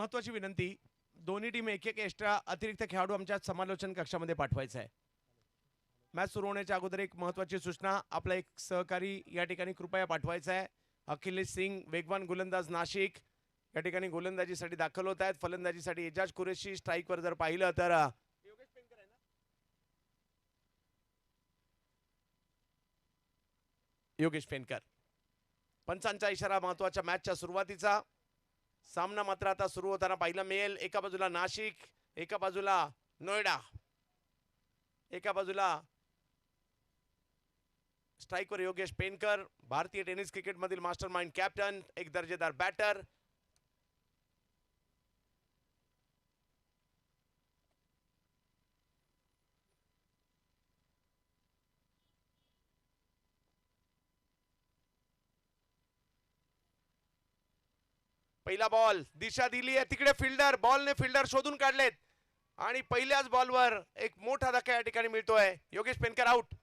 महत्वाची विनंती, दोन्ही टीम एक एक एक्स्ट्रा अतिरिक्त खेळाडू आमच्या समालोचन कक्षामध्ये पाठवायचा आहे. मॅच सुरू होण्याच्या अगोदर एक महत्वाची सूचना, आपला एक सहकारी या ठिकाणी कृपया पाठवायचा आहे. अखिलेश सिंग, वेगवान गोलंदाज, नाशिक, या ठिकाणी गोलंदाजीसाठी दाखल होत आहेत. फलंदाजीसाठी एजाज कुरेशी. स्ट्राईकवर जर पाहिलं तर योगेश पेनकर. पंचांचा इशारा महत्वाच्या मॅचच्या सुरुवातीचा. सामना मात्र आता सुरू होताना पाहिलं मिळेल. एका बाजूला नाशिक, एका बाजूला नोएडा, एका बाजूला स्ट्राईकवर योगेश पेनकर, भारतीय टेनिस क्रिकेट मधील मास्टरमाइंड कॅप्टन, एक दर्जेदार बॅटर. पहिला बॉल, दिशा दिली आहे तिकडे, फिल्डर, बॉलने फिल्डर शोधून काढलेत आणि पहिल्याच बॉलवर एक मोठा धक्का या ठिकाणी मिळतोय. योगेश पेनकर आउट.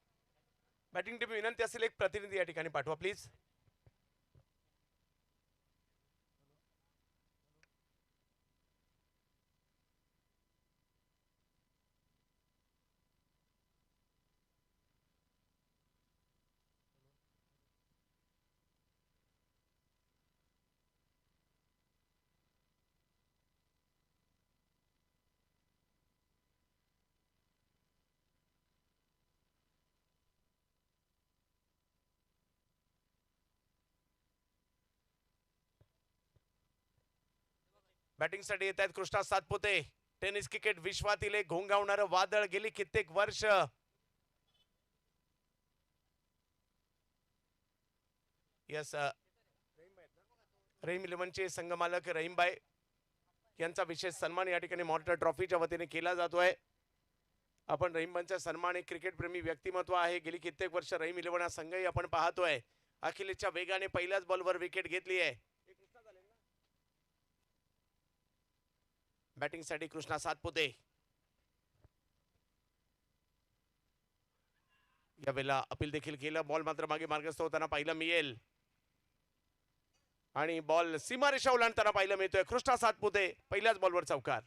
बॅटिंग टीम विनंती असेल एक प्रतिनिधी या ठिकाणी पाठवा प्लीज. बॅटिंगसाठी येत आहेत कृष्णा सातपुते. टेनिस क्रिकेट विश्वातील एक घोंघावणारं वादळ गेली कित्येक वर्ष. यस, रहीम इलेव्हनचे संघमालक रहीमबाई यांचा विशेष सन्मान या ठिकाणी मॉर्टर ट्रॉफीच्या वतीने केला जातोय. आपण रहीमबाईंचा सन्मान, एक क्रिकेट प्रेमी व्यक्तिमत्व आहे. गेली कित्येक वर्ष रहीम इलेव्हन हा संघही आपण पाहतोय. अखिलेशच्या वेगाने पहिल्याच बॉलवर विकेट घेतली आहे. बॅटिंग साठी कृष्णा सातपुते. यावेळेला अपील देखील केलं. बॉल मात्र मागे मार्गस्थ होताना पाहिलं मिळेल आणि बॉल सीमारेषा ओलांडताना पाहिलं मिळतोय. कृष्णा सातपुते पहिल्याच बॉलवर चौकार.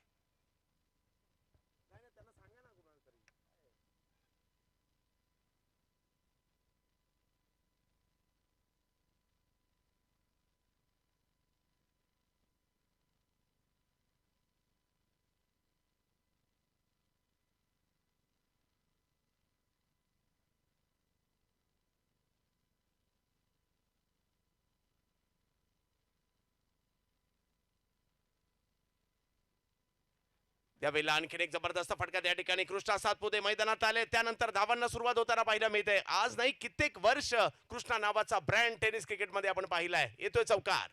त्यावेळेला आणखीन एक जबरदस्त फटका त्या ठिकाणी कृष्णा सातपुते मैदानात आले. त्यानंतर धावांना सुरुवात होताना पाहायला मिळते. आज नाही कित्येक वर्ष कृष्णा नावाचा ब्रँड टेनिस क्रिकेट मध्ये आपण पाहिलाय. येतोय चौकार.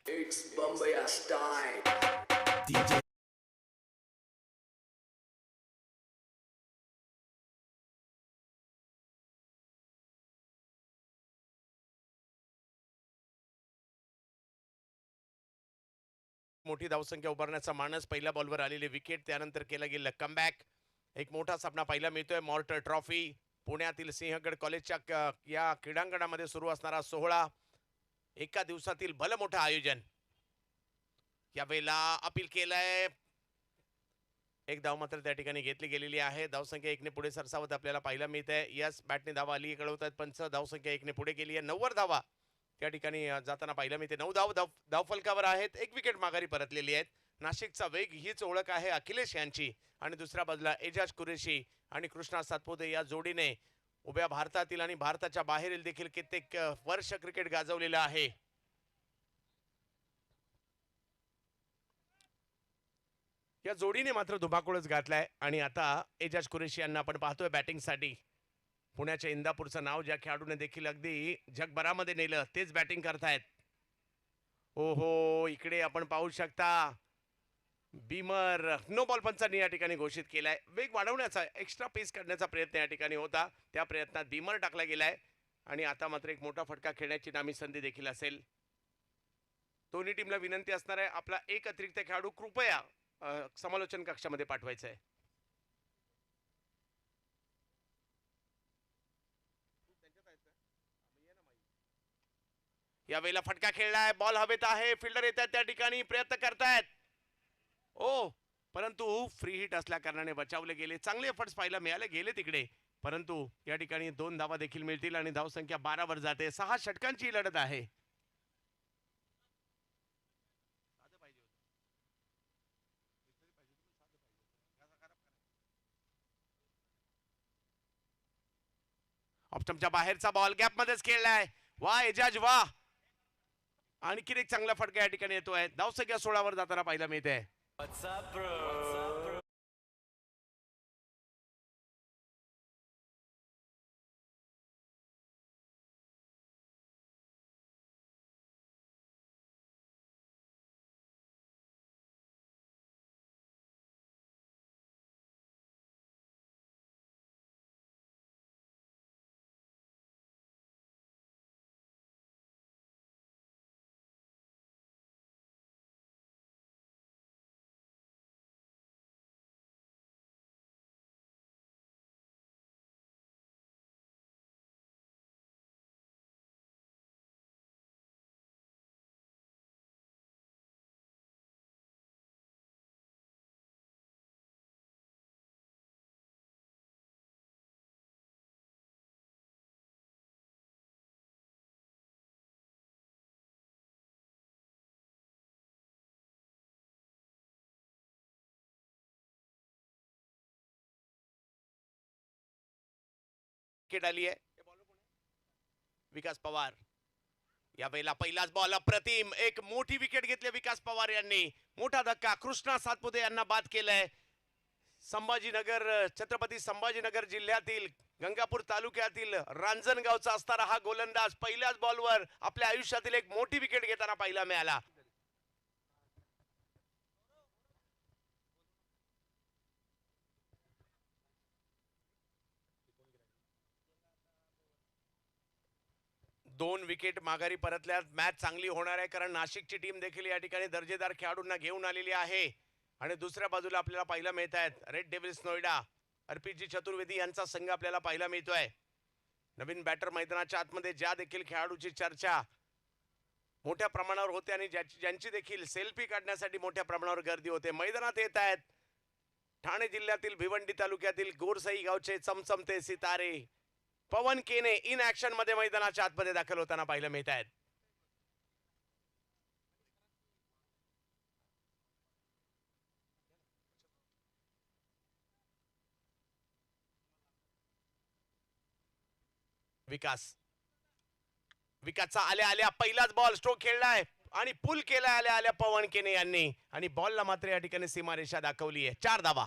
मोठी धावसंख्या उभारण्याचा मानस. पहिल्या बॉलवर आलेली विकेट, त्यानंतर केलं गेलं कमबॅक. एक मोठा सामना पाहायला मिळतोय. मॉर्टर ट्रॉफी पुण्यातील सिंहगड कॉलेजच्या या क्रीडांगणामध्ये सुरू असणारा सोहळा. एका दिवसातील भलं मोठं आयोजन. यावेळेला अपील केलंय. एक धाव मात्र त्या ठिकाणी घेतली गेलेली आहे. धावसंख्या 1 ने पुढे सरसावत आपल्याला पाहायला मिळते. यस, बॅटने धावा आली कळवतात पंच. धावसंख्या 1 ने पुढे गेली आहे. 90 धावा त्या ठिकाणी जाताना पाहायला मिळते. 9 धावफलकावर आहेत. एक विकेट माघारी परतलेली आहेत. नाशिकचा वेग हीच ओळख आहे अखिलेश यांची. आणि दुसऱ्या बाजूला एजाज कुरेशी आणि कृष्णा सातपुते या जोडीने उभ्या भारतातील आणि भारताच्या बाहेरील देखील कित्येक वर्ष क्रिकेट गाजवलेलं आहे. या जोडीने मात्र धुमाकूळच घातलाय. आणि आता एजाज कुरेशी यांना आपण पाहतोय बॅटिंग साठी. पुण्याच्या इंदापूरचं नाव ज्या खेळाडूने देखील अगदी जगभरामध्ये नेलं तेच बॅटिंग करतायत. ओहो, इकडे आपण पाहू शकता बीमर. नो बॉल पंचांनी या ठिकाणी घोषित केलाय. वेग वाढवण्याचा, एक्स्ट्रा पेस काढण्याचा प्रयत्न या ठिकाणी होता. त्या प्रयत्नात बीमर टाकला गेलाय आणि आता मात्र एक मोठा फटका खेळण्याची नामी संधी देखील असेल. दोन्ही टीमला विनंती असणार आहे, आपला एक अतिरिक्त खेळाडू कृपया समालोचन कक्षामध्ये पाठवायचा आहे. यावेळेला फटका खेळलाय. बॉल हवेत आहे. फिल्डर येतात त्या ठिकाणी, प्रयत्न करतायत. परंतु फ्री हिट असल्या कारणाने बचावले गेले. चांगले एफर्ट्स पाहायला मिळाले गेले तिकडे, परंतु या ठिकाणी 2 धावा देखील मिळतील आणि धावसंख्या 12 वर जाते. 6 षटकांची ही लढत आहे. ऑप्शनच्या बाहेरचा बॉल गॅप मध्येच खेळलाय. वा एजाज वा. आणखीन एक चांगला फटका या ठिकाणी येतोय. धावसंख्या 16 वर जाताना पाहायला मिळते. विकेट आली आहे. विकास पवार या वेळेला पहिलाच बॉल अप्रतिम. एक मोठी विकेट घेतली विकास पवार यांनी. मोठा धक्का. कृष्णा सातपुते यांना बाद केलंय. संभाजीनगर, छत्रपती संभाजीनगर जिल्ह्यातील गंगापूर तालुक्यातील रांजणगावचा असणारा हा गोलंदाज पहिल्याच बॉलवर आपल्या आयुष्यातील एक मोठी विकेट घेताना पाहायला मिळाला. दोन विकेट माघारी परतल्यात. मॅच चांगली होणार आहे, कारण नाशिकची टीम देखील या ठिकाणी दर्जेदार खेळाडूंना घेऊन आलेली आहे. आणि दुसऱ्या बाजूला आपल्याला पाहायला मिळत आहेत रेड डेव्हिल्स नोएडा, अर्पितजी चतुर्वेदी यांचा संघ आपल्याला पाहायला मिळतोय. नवीन बॅटर मैदानाच्या आतमध्ये ज्या देखील खेळाडूची चर्चा मोठ्या प्रमाणावर होते आणि ज्यांची देखील सेल्फी काढण्यासाठी मोठ्या प्रमाणावर गर्दी होते, मैदानात येत आहेत. ठाणे जिल्ह्यातील भिवंडी तालुक्यातील गोरसई गावचे चमचमते सितारे पवन केने इन ऍक्शन मध्ये मैदानाच्या आतमध्ये दाखल होताना पाहायला मिळत आहेत. विकासचा आल्या आल्या पहिलाच बॉल स्ट्रोक खेळलाय आणि पुल केलाय आल्या आल्या पवन केने यांनी. आणि बॉलला मात्र या ठिकाणी सीमारेषा दाखवली आहे. 4 धावा.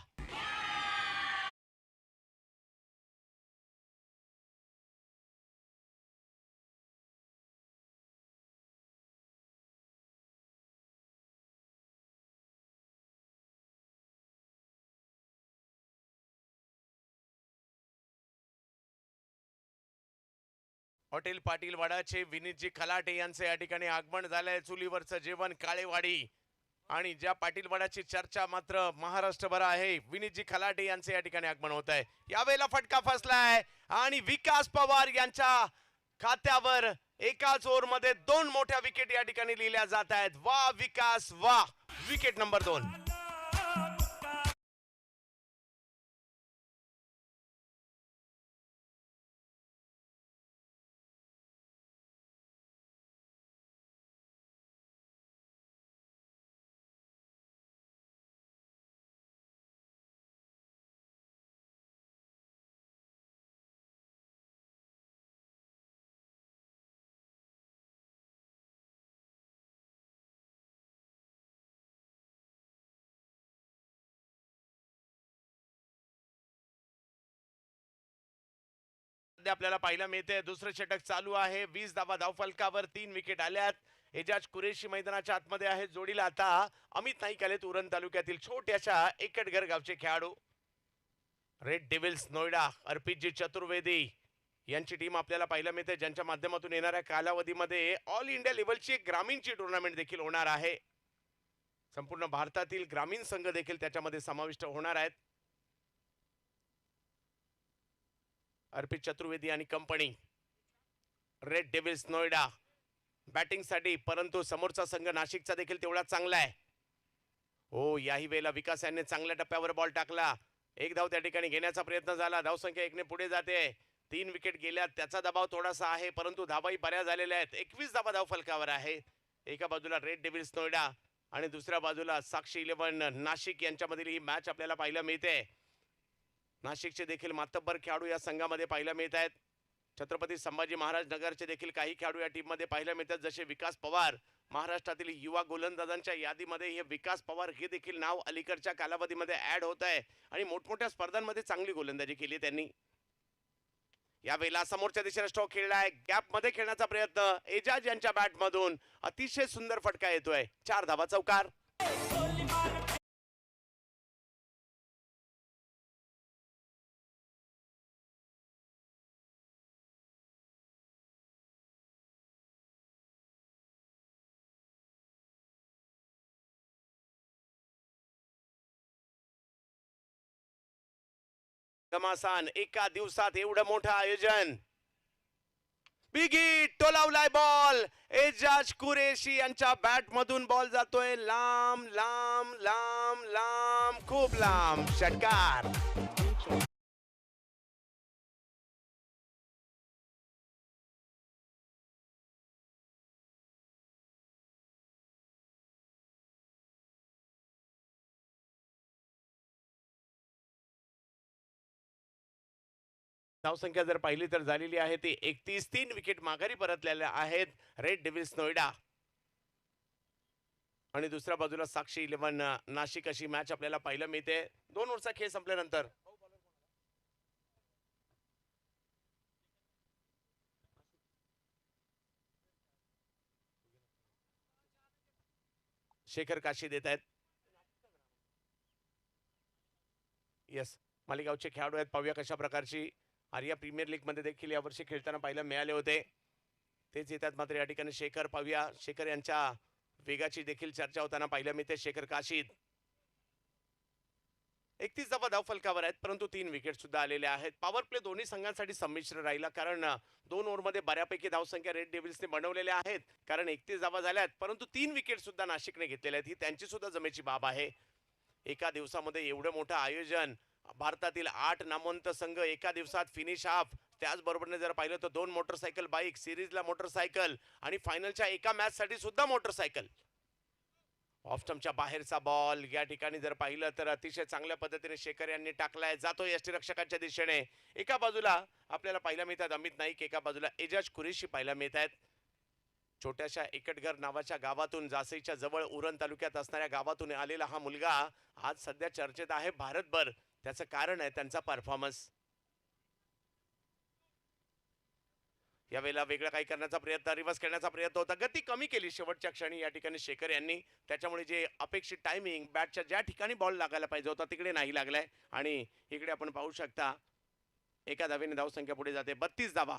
हॉटेल पाटील वाडाचे विनीतजी खलाटे यांचे या ठिकाणी आगमन झालंय. चुलीवरचं जेवण काळेवाडी आणि ज्या पाटील वाडाची चर्चा मात्र महाराष्ट्रभर आहे, विनीतजी खलाटे यांचे या ठिकाणी आगमन होत आहे. यावेळेला फटका फसलाय आणि विकास पवार यांच्या खात्यावर एकाच ओव्हर मध्ये 2 मोठ्या विकेट या ठिकाणी लिहिल्या जात आहेत. वा विकास वा. Wicket number 2. आपल्याला पाहायला मिळते दुसरे षटक चालू आहे. 20 धावा धावफलकावर 3 विकेट आल्यात. एजाज कुरेशी मैदानाच्या आतमध्ये आहे. जोडीला आता अमित नाईक आलेत उरण तालुक्यातील छोट्याशा एकटघर गावचे खेळाडू. रेड डेव्हिल्स नोएडा, अर्पितजी चतुर्वेदी यांची टीम आपल्याला पाहायला मिळते, ज्यांच्या माध्यमातून येणाऱ्या कालावधीमध्ये ऑल इंडिया लेवलची एक ग्रामीणची टुर्नामेंट देखील होणार आहे. संपूर्ण भारतातील ग्रामीण संघ देखील त्याच्यामध्ये समाविष्ट होणार आहेत. अर्पित चतुर्वेदी आणि company. Red devil's Noida batting साठी, परंतु समोरचा संघ नाशिकचा देखील तेवढा चांगला आहे. हो, याही वेळेला विकास यांनी चांगल्या टप्प्यावर बॉल टाकला. एक धाव त्या ठिकाणी घेण्याचा प्रयत्न झाला. धावसंख्या 1 ने पुढे जाते. 3 विकेट गेल्या. त्याचा दबाव थोडासा आहे, परंतु धावाही बऱ्या झालेल्या आहेत. 21 धावा धावफलकावर आहे. एका बाजूला रेड डेव्हिल्स नोएडा आणि दुसऱ्या बाजूला साक्षी 11 नाशिक यांच्यामधील ही मॅच आपल्याला पाहायला मिळते. नाशिकचे देखील मातब्बर खेळाडू या संघामध्ये पाहायला मिळत आहेत. छत्रपती संभाजी महाराज नगरचे देखील काही खेळाडू या टीममध्ये पाहायला मिळतात, जसे विकास पवार. महाराष्ट्रातील युवा गोलंदाजांच्या यादीमध्ये हे विकास पवार हे देखील नाव अलीकडच्या कालावधीमध्ये ऍड होत आहे आणि मोठमोठ्या स्पर्धांमध्ये चांगली गोलंदाजी केली त्यांनी. यावेळेला समोरच्या दिशेने स्ट्रोक खेळलाय, गॅप मध्ये खेळण्याचा प्रयत्न एजाज यांच्या बॅट मधून अतिशय सुंदर फटका येतोय. 4 धावा चौकार. घमासान एका दिवसात एवढं मोठं आयोजन. बिग हिट टोलावलाय बॉल. एजाज कुरेशी यांच्या बॅट मधून बॉल जातोय लांब लांब लांब लांब, खूप लांब. षटकार. धावसंख्या जर पाहिली तर झालेली आहे ती 31. 3 विकेट माघारी परतलेल्या आहेत रेड डेव्हिल्स नोएडा. आणि दुसऱ्या बाजूला साक्षी 11 नाशिक अशी मॅच आपल्याला पाहायला मिळते 2 ओव्हरचा खेळ संपल्यानंतर. शेखर काशी देत आहेत. येस, मालेगावचे खेळाडू आहेत. पाहूया कशा प्रकारची आर्या प्रीमियर लीग मध्ये देखील यावर्षी खेळताना पाहायला मिळाले होते. तेच येतात मात्र या ठिकाणी शेखर. पाहूया शेखर यांच्या वेगाची देखील चर्चा होताना पाहायला मिळते. शेखर काशीद 31 धावा धावफलकावर आहेत, परंतु 3 विकेट सुद्धा आलेले आहेत. पॉवर प्ले दोन्ही संघांसाठी संमिश्र राहिला, कारण 2 ओव्हरमध्ये बऱ्यापैकी धावसंख्या रेड डेव्हिल्सने बनवलेल्या आहेत, कारण 31 धावा झाल्यात, परंतु 3 विकेट सुद्धा नाशिकने घेतलेल्या आहेत. ही त्यांची सुद्धा जमेची बाब आहे. एका दिवसामध्ये एवढं मोठं आयोजन. भारतातील 8 नामवंत संघ एका दिवसात फिनिश ऑफ. त्याचबरोबरने जर पाहिलं तर 2 मोटरसायकल बाईक, सिरीजला मोटरसायकल आणि फायनलच्या एका मॅच साठी सुद्धा मोटरसायकल. ऑफ स्टंपच्या बाहेरचा बॉल या ठिकाणी जर पाहिलं तर अतिशय चांगल्या पद्धतीने शेखर यांनी टाकलाय. जातो यष्टीरक्षकांच्या दिशेने. एका बाजूला आपल्याला पाहायला मिळतात अमित नाईक, एका बाजूला एजाज कुरेशी पाहायला मिळत आहेत. छोट्याशा एकटघर नावाच्या गावातून, जासईच्या जवळ उरण तालुक्यात असणाऱ्या गावातून आलेला हा मुलगा आज सध्या चर्चेत आहे भारतभर. त्याचं कारण आहे त्यांचा परफॉर्मन्स. यावेळेला वेगळं काही करण्याचा प्रयत्न, रिव्हर्स करण्याचा प्रयत्न होता. गती कमी केली शेवटच्या क्षणी या ठिकाणी शेखर यांनी. त्याच्यामुळे जे अपेक्षित टायमिंग बॅटच्या ज्या ठिकाणी बॉल लागायला पाहिजे होता तिकडे नाही लागलाय. आणि इकडे आपण पाहू शकता एका धावेने धावसंख्या पुढे जाते 32 धावा.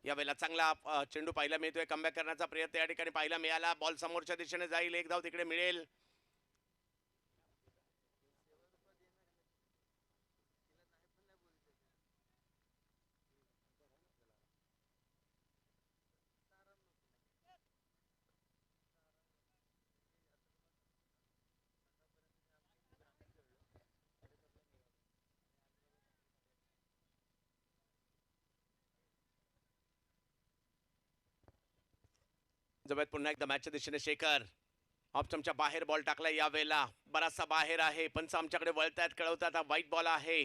यावेळेला चांगला चेंडू पाहायला मिळतोय. कमबॅक करण्याचा प्रयत्न या ठिकाणी पाहायला मिळाला. बॉल समोरच्या दिशेने जाईल. एक धाव तिकडे मिळेल. जवळ पुन्हा एकदा मॅचच्या दिशेने शेखर. ऑप्शनच्या बाहेर बॉल टाकलाय. यावेळेला बराचसा बाहेर आहे. पंच आमच्याकडे वळतायत, कळवतात. व्हाईट बॉल आहे.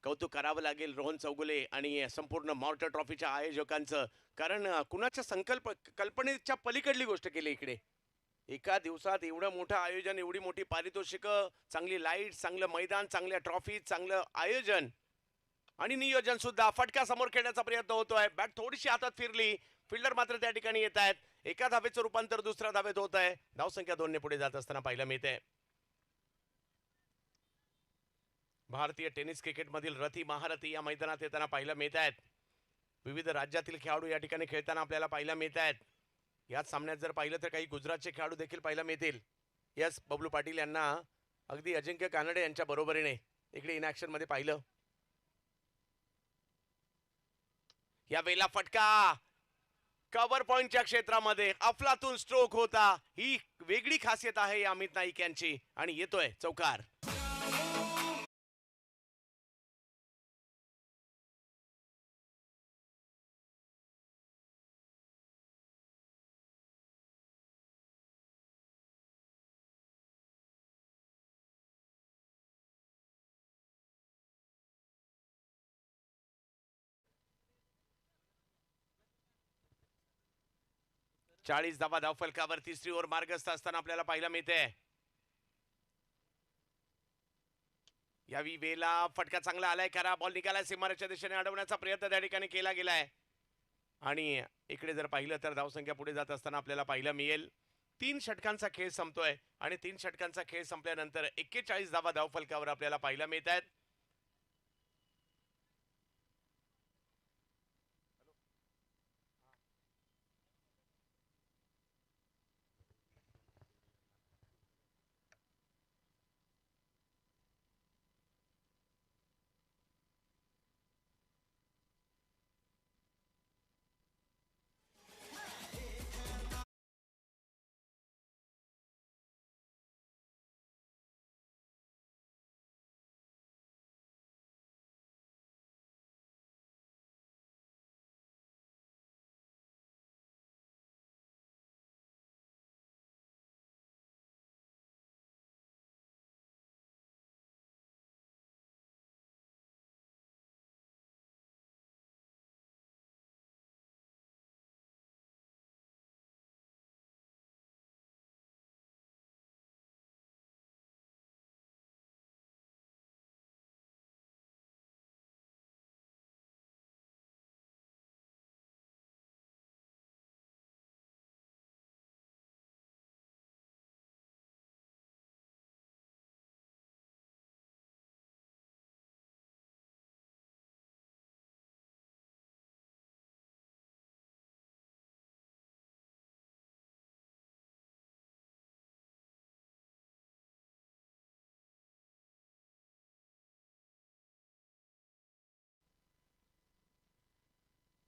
कौतुक करावं लागेल रोहन चौगुले आणि संपूर्ण मॉर्टर ट्रॉफीच्या आयोजकांचं, कारण कुणाच्या कल्पनेच्या पलीकडली गोष्ट केली इकडे. एका दिवसात एवढं मोठं आयोजन, एवढी मोठी पारितोषिकं, चांगली लाईट, चांगलं मैदान, चांगल्या ट्रॉफी, चांगलं आयोजन आणि नियोजन सुद्धा. फटका समोर खेळण्याचा प्रयत्न होतोय. बॅट थोडीशी हातात फिरली. फिल्डर मात्र त्या ठिकाणी येत आहेत. एका धावेचं रूपांतर दुसऱ्या धावेत होत आहे. धावसंख्या 2 ने पुढे जात असताना पाहायला मिळते. भारतीय टेनिस क्रिकेटमधील रथी महारथी या मैदानात येताना पाहायला मिळत आहेत. विविध राज्यातील खेळाडू या ठिकाणी खेळताना आपल्याला पाहायला मिळत आहेत. याच सामन्यात जर पाहिलं तर काही गुजरातचे खेळाडू देखील पाहायला मिळतील. यस, बबलू पाटील यांना अगदी अजिंक्य कानडे यांच्या बरोबरीने इकडे इन ऍक्शन मध्ये पाहिलं. या वेळेला फटका कव्हर पॉइंटच्या क्षेत्रामध्ये अफलातून स्ट्रोक होता. ही वेगळी खासियत आहे या अमित नाईक यांची आणि येतोय चौकार. चाळीस धावा धावफलकावर तिसरी ओव्हर मार्गस्थ असताना आपल्याला पाहायला मिळते. यावी वेळेला फटका चांगला आलाय, खरा बॉल निघालाय, सीमारेच्या दिशेने अडवण्याचा प्रयत्न त्या ठिकाणी केला गेलाय. आणि इकडे जर पाहिलं तर धावसंख्या पुढे जात असताना आपल्याला पाहायला मिळेल 3 षटकांचा खेळ संपतोय आणि 3 षटकांचा खेळ संपल्यानंतर 41 धावा धावफलकावर आपल्याला पाहायला मिळत आहेत.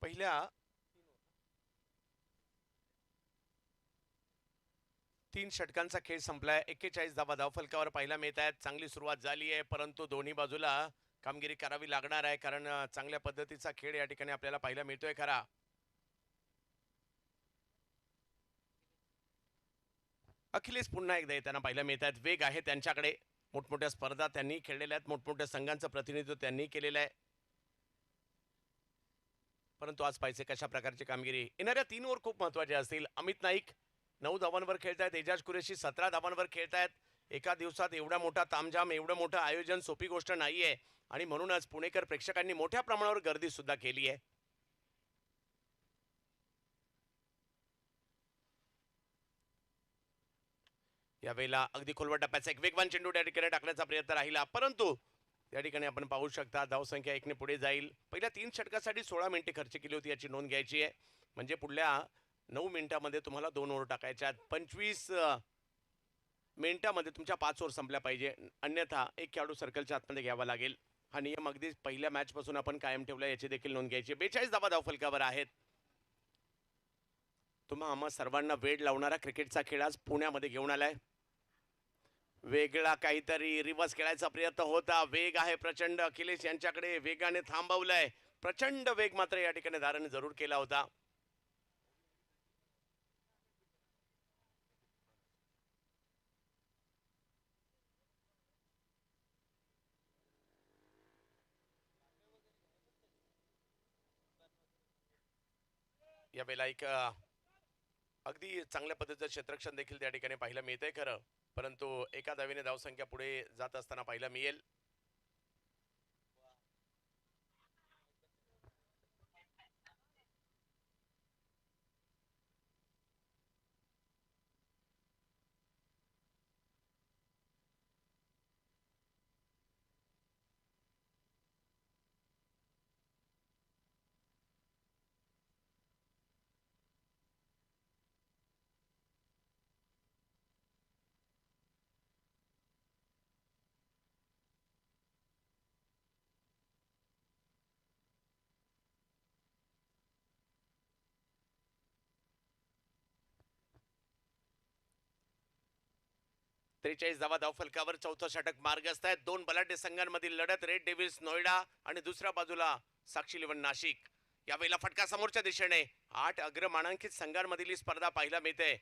पहिल्या 3 षटकांचा खेळ संपलाय. 41 धावा धावफलकावर पाहायला मिळत आहेत. चांगली सुरुवात झाली आहे, परंतु दोन्ही बाजूला कामगिरी करावी लागणार आहे, कारण चांगल्या पद्धतीचा खेळ या ठिकाणी आपल्याला पाहायला मिळतोय खरा. अखिलेश पुन्हा एकदा येताना पाहायला मिळत आहेत. वेग आहे त्यांच्याकडे, मोठमोठ्या स्पर्धा त्यांनी खेळलेल्या आहेत, मोठमोठ्या संघांचं प्रतिनिधित्व त्यांनी केलेलं आहे. परंतु आज पाहिजे कशा प्रकारची कामगिरी येणाऱ्या 3 ओव्हर खूप महत्वाचे असतील. अमित नाईक 9 धावांवर खेळतायत, एजाज कुरेशी 17 धावांवर खेळतायत. एका दिवसात एवढा मोठा तामझाम, एवढं मोठं आयोजन सोपी गोष्ट नाहीये आणि म्हणूनच पुणेकर प्रेक्षकांनी मोठ्या प्रमाणावर गर्दी सुद्धा केली आहे. यावेळेला अगदी खोलवर टप्प्याचा एक वेगवान चेंडू त्या ठिकाणी टाकण्याचा प्रयत्न राहिला, परंतु या ठिकाणी आपण पाहू शकता धावसंख्या 1 ने पुढे जाईल. पहिल्या 3 षटकासाठी 16 मिनिटे खर्च केली होती, याची नोंद घ्यायची आहे. म्हणजे पुढल्या 9 मिनिटांमध्ये तुम्हाला 2 ओव्हर टाकायच्या आहेत. 25 मिनिटांमध्ये तुमच्या 5 ओव्हर संपल्या पाहिजे, अन्यथा एक खेळाडू सर्कलच्या आतमध्ये घ्यावा लागेल. हा नियम अगदी पहिल्या मॅच पासून आपण कायम ठेवला, याची देखील नोंद घ्यायची. 42 धावा धावफलकावर आहेत. तुम्हा आम्हा सर्वांना वेळ लावणारा क्रिकेटचा खेळ आज पुण्यामध्ये घेऊन आलाय. वेगळा काहीतरी रिव्हर्स खेळायचा प्रयत्न होता. वेग आहे प्रचंड अखिलेश यांच्याकडे, वेगाने थांबवलंय. प्रचंड वेग मात्र या ठिकाणी धारण जरूर केला होता. यावेळेला एक अगदी चांगल्या पद्धतीचं क्षेत्ररक्षण देखील त्या ठिकाणी पाहायला मिळतंय खरं, परंतु एका धावेने धावसंख्या पुढे जात असताना पाहायला मिळेल. 43 धावा धावफलकावर चौथं षटक मार्गस्थ आहे. दोन बलाढ्य संघांमधील लढत. रेड डेव्हिल्स नोएडा आणि दुसऱ्या बाजूला साक्षी इलेव्हन नाशिक. यावेळेला फटका समोरच्या दिशेने. 8 अग्रमानांकित संघांमधील ही स्पर्धा पाहायला मिळते.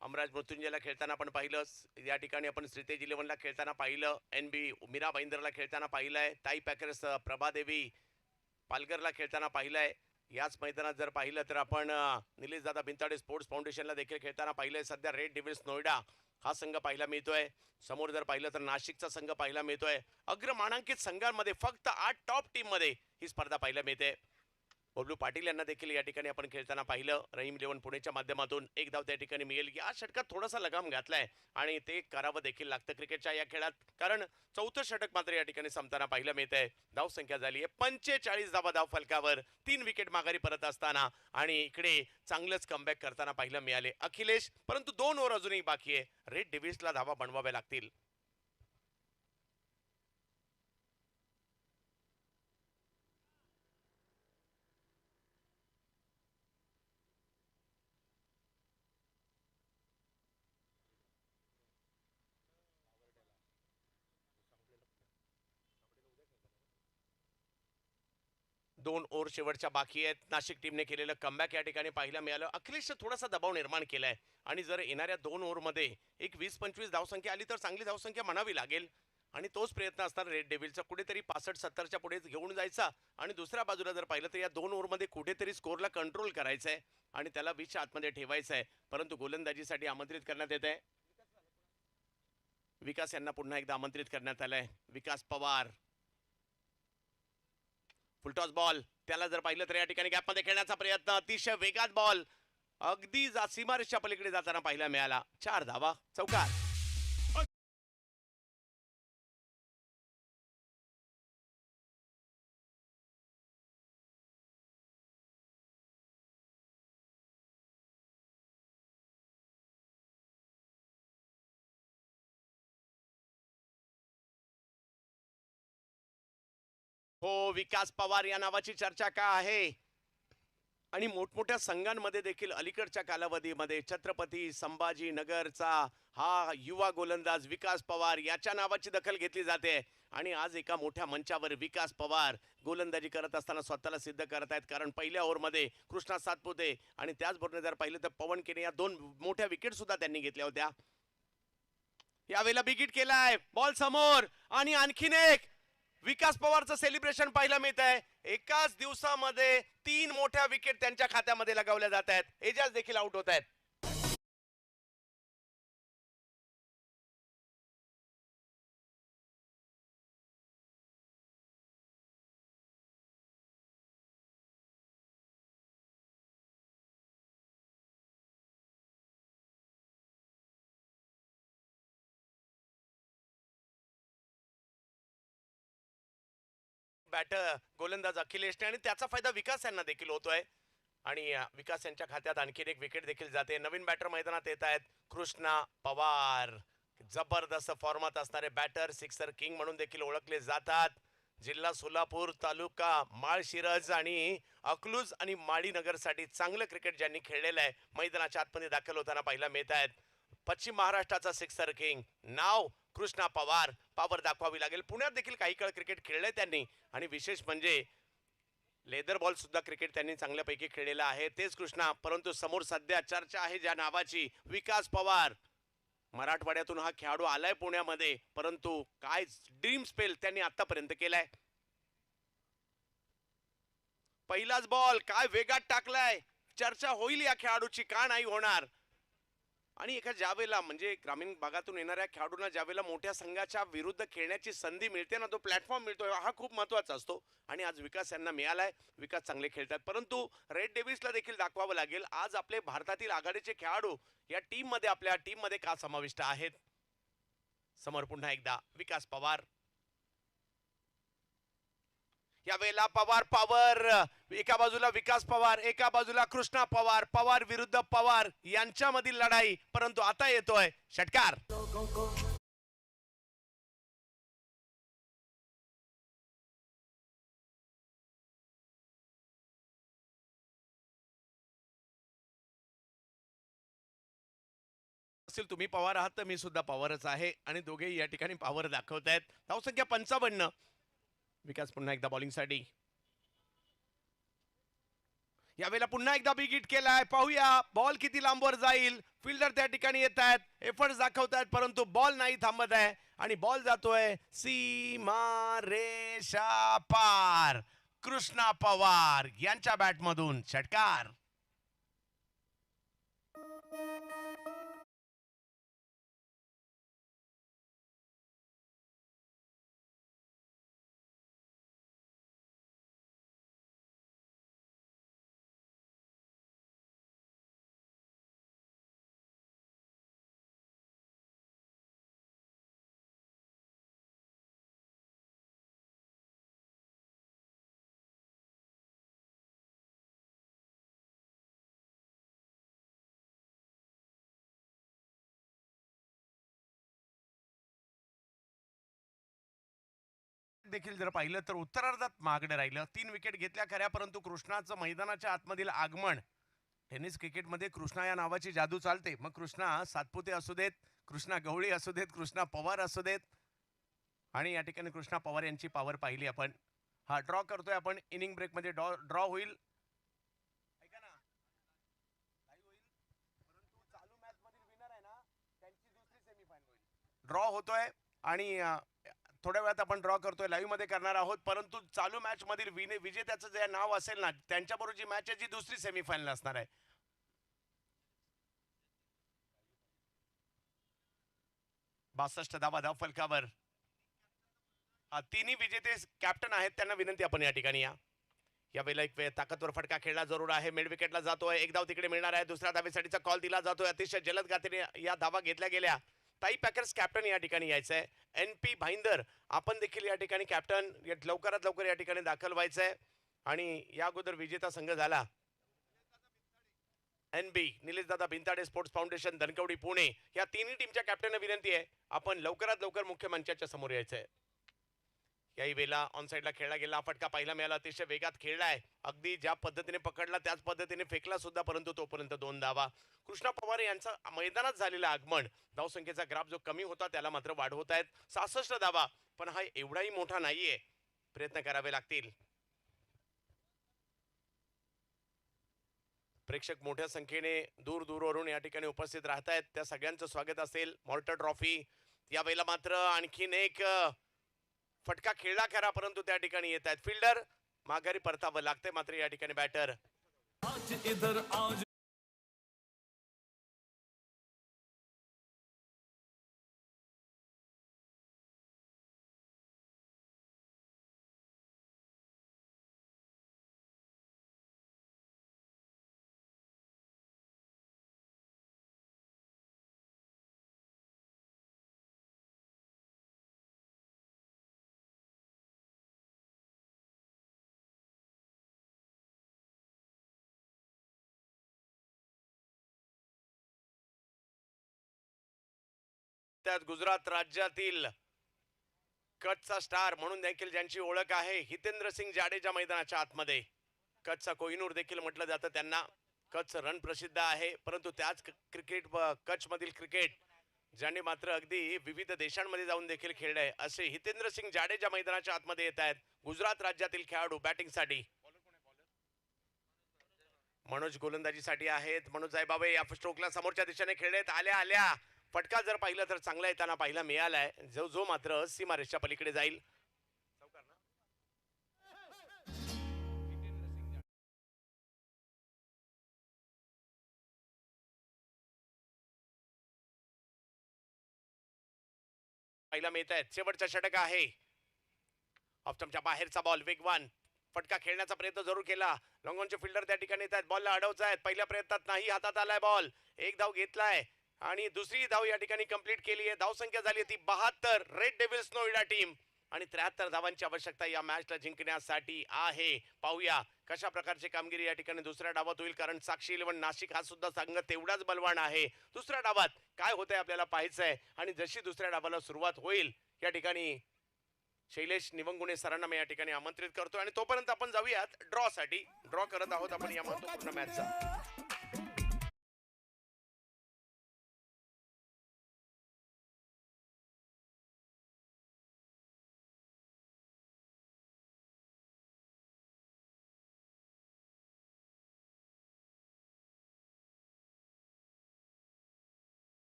अमराज मृत्युंजयला खेळताना आपण पाहिलं, या ठिकाणी आपण श्रीतेज इलेव्हनला खेळताना पाहिलं, NB मीरा भाईंदरला खेळताना पाहिलंय, ताई पॅकर्स प्रभादेवी पालघरला खेळताना पाहिलंय. याच मैदानात जर पाहिलं तर आपण निलेश दादा बिनताडे स्पोर्ट्स फाउंडेशनला देखील खेळताना पाहिलंय. सध्या रेड डेव्हिल्स नोएडा हा संघ पाहायला मिळतोय. समोर जर पाहिलं तर नाशिकचा संघ पाहायला मिळतोय. अग्रमानांकित संघांमध्ये फक्त 8 टॉप टीम मध्ये ही स्पर्धा पाहायला मिळते. बबलू पाटील यांना देखील या ठिकाणी आपण खेळताना पाहिलं. रहीम इलेव्हन पुणेच्या माध्यमातून एक धाव त्या ठिकाणी मिळेल. या षटकात थोडासा लगाम घातलाय आणि ते करावं देखील लागतं क्रिकेटच्या या खेळात, कारण चौथं षटक मात्र या ठिकाणी संपताना पाहायला मिळतंय. धाव संख्या झाली आहे 45 धावा धाव फलकावर. 3 विकेट माघारी परत असताना आणि इकडे चांगलंच कमबॅक करताना पाहायला मिळाले अखिलेश, परंतु 2 ओव्हर अजूनही बाकी आहे. रेड डेव्हिल्सला धावा बनवाव्या लागतील. दोन ओव्हर शेवटच्या बाकी आहेत. नाशिक टीमने केलेलं कमबॅक या ठिकाणी पाहायला मिळालं. अखिलेशचा थोडासा दबाव निर्माण केलाय आणि जर येणाऱ्या 2 ओव्हरमध्ये एक 20-25 धावसंख्या आली तर चांगली धावसंख्या म्हणावी लागेल आणि तोच प्रयत्न असणार रेड डेव्हिल्सचा. कुठेतरी 65-70च्या पुढे घेऊन जायचा आणि दुसऱ्या बाजूला जर पाहिलं तर या 2 ओव्हरमध्ये कुठेतरी स्कोरला कंट्रोल करायचं आहे आणि त्याला 20च्या आतमध्ये ठेवायचं आहे. परंतु गोलंदाजीसाठी आमंत्रित करण्यात येत आहे. विकास यांना पुन्हा एकदा आमंत्रित करण्यात आलंय. विकास पवार, फुलटॉस बॉल. त्याला जर पाहिलं तर या ठिकाणी गॅपमध्ये खेळण्याचा प्रयत्न, अतिशय वेगात बॉल अगदी सीमारेषच्या पलीकडे जाताना पाहायला मिळाला. 4 धावा, चौकार. हो, विकास पवार या नावाची चर्चा का आहे आणि मोठमोठ्या संघांमध्ये देखील अलीकडच्या कालावधीमध्ये छत्रपती संभाजीनगरचा हा युवा गोलंदाज विकास पवार याच्या नावाची दखल घेतली जाते आणि आज एका मोठ्या मंचावर विकास पवार गोलंदाजी करत असताना स्वतःला सिद्ध करत आहेत. कारण पहिल्या ओव्हरमध्ये कृष्णा सातपुते आणि त्याचबरोबर जर पाहिलं तर पवन केने या 2 मोठ्या विकेट सुद्धा त्यांनी घेतल्या होत्या. यावेळेला बिगिट केलाय, बॉल समोर आणि आणखीन एक विकास पवारचं सेलिब्रेशन पाहायला मिळत आहे. एकाच दिवसामध्ये 3 मोठ्या विकेट त्यांच्या खात्यामध्ये लगावल्या जात आहेत. एजाज देखील आउट होत आहेत. बॅटर गोलंदाज अखिलेशने आणि त्याचा फायदा विकास यांना देखील होतोय आणि विकास यांच्या खात्यात आणखीन एक विकेट देखील जाते. नवीन बॅटर मैदानात येत आहेत कृष्णा पवार. जबरदस्त फॉर्मात असणारे बॅटर, सिक्सर किंग म्हणून देखील ओळखले जातात. जिल्हा सोलापूर, तालुका माळशिरस आणि अकलूज आणि माळीनगरसाठी चांगलं क्रिकेट ज्यांनी खेळलेलं आहे मैदानाच्या आतमध्ये दाखल होताना पाहायला मिळत आहेत. पश्चिम महाराष्ट्राचा सिक्सर किंग, नाव कृष्णा पवार. पावर दाखवावी लागेल. पुण्यात देखील काही काळ क्रिकेट खेळलंय त्यांनी आणि विशेष म्हणजे लेदर बॉल सुद्धा क्रिकेट त्यांनी चांगल्यापैकी खेळलेला आहे. तेच कृष्णा, परंतु समोर सध्या चर्चा आहे ज्या नावाची, विकास पवार. मराठवाड्यातून हा खेळाडू आलाय पुण्यामध्ये, परंतु काय ड्रीम स्पेल त्यांनी आतापर्यंत केलाय. पहिलाच बॉल काय वेगात टाकलाय. चर्चा होईल या खेळाडूची, का नाही होणार. आणि एका ज्यावेळेला म्हणजे ग्रामीण भागातून येणाऱ्या खेळाडूंना ज्यावेळेला मोठ्या संघाच्या विरुद्ध खेळण्याची संधी मिळते ना, तो प्लॅटफॉर्म मिळतो, हा खूप महत्वाचा असतो आणि आज विकास यांना मिळालाय. विकास चांगले खेळतात, परंतु रेड डेव्हिल्सला देखील दाखवावं लागेल आज आपले भारतातील आघाडीचे खेळाडू या टीम मध्ये आपल्या टीम मध्ये का समाविष्ट आहेत. समोर पुन्हा एकदा विकास पवार. यावेळेला पवार पॉवर, एका बाजूला विकास पवार, एका बाजूला कृष्णा पवार. पवार विरुद्ध पवार यांच्यामधील लढाई, परंतु आता येतोय षटकार. असेल तुम्ही पवार आहात तर मी सुद्धा पवारच आहे आणि दोघेही या ठिकाणी पॉवर दाखवतायत. धावसंख्या 55. विकास पुन्हा एकदा बॉलिंगसाठी. यावेळेला पुन्हा एकदा बिग हिट केलाय. पाहूया बॉल किती लांबवर जाईल. फिल्डर त्या ठिकाणी येत आहेत, एफर्ट्स दाखवतायत, परंतु बॉल नाही थांबत आहे आणि बॉल जातोय सीमा रेषा पार. कृष्णा पवार यांच्या बॅटमधून षटकार. देखील जर पाहिलं तर उत्तरार्धात मागणं राहिलं. 3 विकेट घेतल्या खऱ्या, परंतु कृष्णाचं मैदानाच्या आतमधील आगमन. टेनिस क्रिकेटमध्ये कृष्णा या नावाची जादू चालते. मग कृष्णा सातपुते असू देत, कृष्णा गवळी असू देत, कृष्णा पवार असू देत, आणि या ठिकाणी कृष्णा पवार यांची पॉवर पाहिली आपण. हा ड्रॉ करतोय आपण. इनिंग ब्रेक मध्ये ड्रॉ होईल. ऐका ना, नाही होईल, परंतु चालू मॅच मधील विनर आहे ना, त्यांची दुसरी सेमीफायनल होईल. ड्रॉ होतोय आणि थोड्या वेळात आपण ड्रॉ करतोय, लाईव्ह मध्ये करणार आहोत. परंतु चालू मॅच मधील विजेत्याचं जे नाव असेल ना, त्यांच्याबरोबर जी मॅच आहे जी दुसरी सेमीफायनल असणार आहे. 62 धावा धाव फलकावर. तिन्ही विजेते कॅप्टन आहेत, त्यांना विनंती आपण या ठिकाणी या. यावेळेला एक वेळ ताकदवर फटका खेळला जरूर आहे. मिड विकेटला जातोय. एक धाव तिकडे मिळणार आहे. दुसऱ्या धावेसाठीचा कॉल दिला जातोय. अतिशय जलद गतीने या धावा घेतल्या गेल्या. ताई पॅकर्स कॅप्टन या ठिकाणी यायचंय. NP भाईंदर आपण देखील या ठिकाणी कॅप्टन लवकरात लवकर या ठिकाणी दाखल व्हायचंय. आणि या अगोदर विजेता संघ झाला NB निलेश दादा भिंताडे स्पोर्ट्स फाउंडेशन धनकवडी पुणे. या तिन्ही टीमच्या कॅप्टनना विनंती आहे, आपण लवकरात लवकर मुख्य मंचाच्या समोर यायचंय. याही वेळेला ऑन साईडला खेळला गेला. फटका पाहायला मिळाला. अतिशय वेगात खेळलाय. अगदी ज्या पद्धतीने पकडला त्याच पद्धतीने फेकला सुद्धा, परंतु तोपर्यंत 2 धावा. कृष्णा पवार यांचा मैदानात झालेलं आगमन. धावसंख्येचा ग्राफ जो कमी होता त्याला मात्र वाढवत आहेत. 66 धावा, पण हा एवढाही मोठा नाहीये. प्रयत्न करावे लागतील. प्रेक्षक मोठ्या संख्येने दूर दूरवरून या ठिकाणी उपस्थित राहत आहेत. त्या सगळ्यांचं स्वागत असेल. Mortar trophy. यावेळेला मात्र आणखीन एक फटका खेळला खरा, परंतु त्या ठिकाणी येत आहेत फिल्डर. माघारी परतावं लागतंय मात्र या ठिकाणी बॅटर. त्यात गुजरात राज्यातील कच्छचा स्टार म्हणून देखील ज्यांची ओळख आहे, हितेंद्र सिंग जाडेजा मैदानाच्या आतमध्ये. कच्छचा कोहिनूर देखील म्हटलं जातं त्यांना. कच्छ रन प्रसिद्ध आहे, परंतु त्याच क्रिकेट कच्छ मधील क्रिकेट ज्यांनी मात्र अगदी विविध देशांमध्ये जाऊन देखील खेळलंय, असे हितेंद्र सिंग जाडेजा मैदानाच्या आतमध्ये येत आहेत. गुजरात राज्यातील खेळाडू बॅटिंगसाठी. मनोज गोलंदाजीसाठी आहेत. मनोज साहेबाबे या स्ट्रोकला समोरच्या दिशेने खेळलेत. आल्या आल्या फटका जर पाहिलं तर चांगला येताना पाहिला मिळालाय, जो मात्र सीमारेषच्या पलीकडे जाईल. पाहिला मिळत आहेत. शेवटचा षटक आहे. ऑफस्टंपच्या बाहेरचा बॉल वेगवान फटका खेळण्याचा प्रयत्न जरूर केला. लॉंगॉनचे फिल्डर त्या ठिकाणी येत आहेत. बॉलला अडवत आहेत. पहिल्या प्रयत्नात नाही हातात आलाय बॉल. एक धाव घेतलाय आणि दुसरी धाव या ठिकाणी कंप्लीट केली आहे. धावसंख्या झाली ती 72. रेड डेव्हिल्स नोएडा टीम आणि 73 धावांची आवश्यकता या मॅचला जिंकण्यासाठी आहे. पाहूया कशा प्रकारची कामगिरी या ठिकाणी दुसऱ्या डावात होईल, कारण साक्षी 11 नाशिक हा सुद्धा संघ तेवढाच बलवान आहे. दुसऱ्या डावात काय होतंय आपल्याला पाहायचंय आणि जशी दुसऱ्या डावाला सुरुवात होईल या ठिकाणी शैलेश निवंगुणे सरांना मी या ठिकाणी आमंत्रित करतो आणि तोपर्यंत आपण जाऊयात ड्रॉ साठी. ड्रॉ करत आहोत आपण या महत्त्वपूर्ण मॅचचा.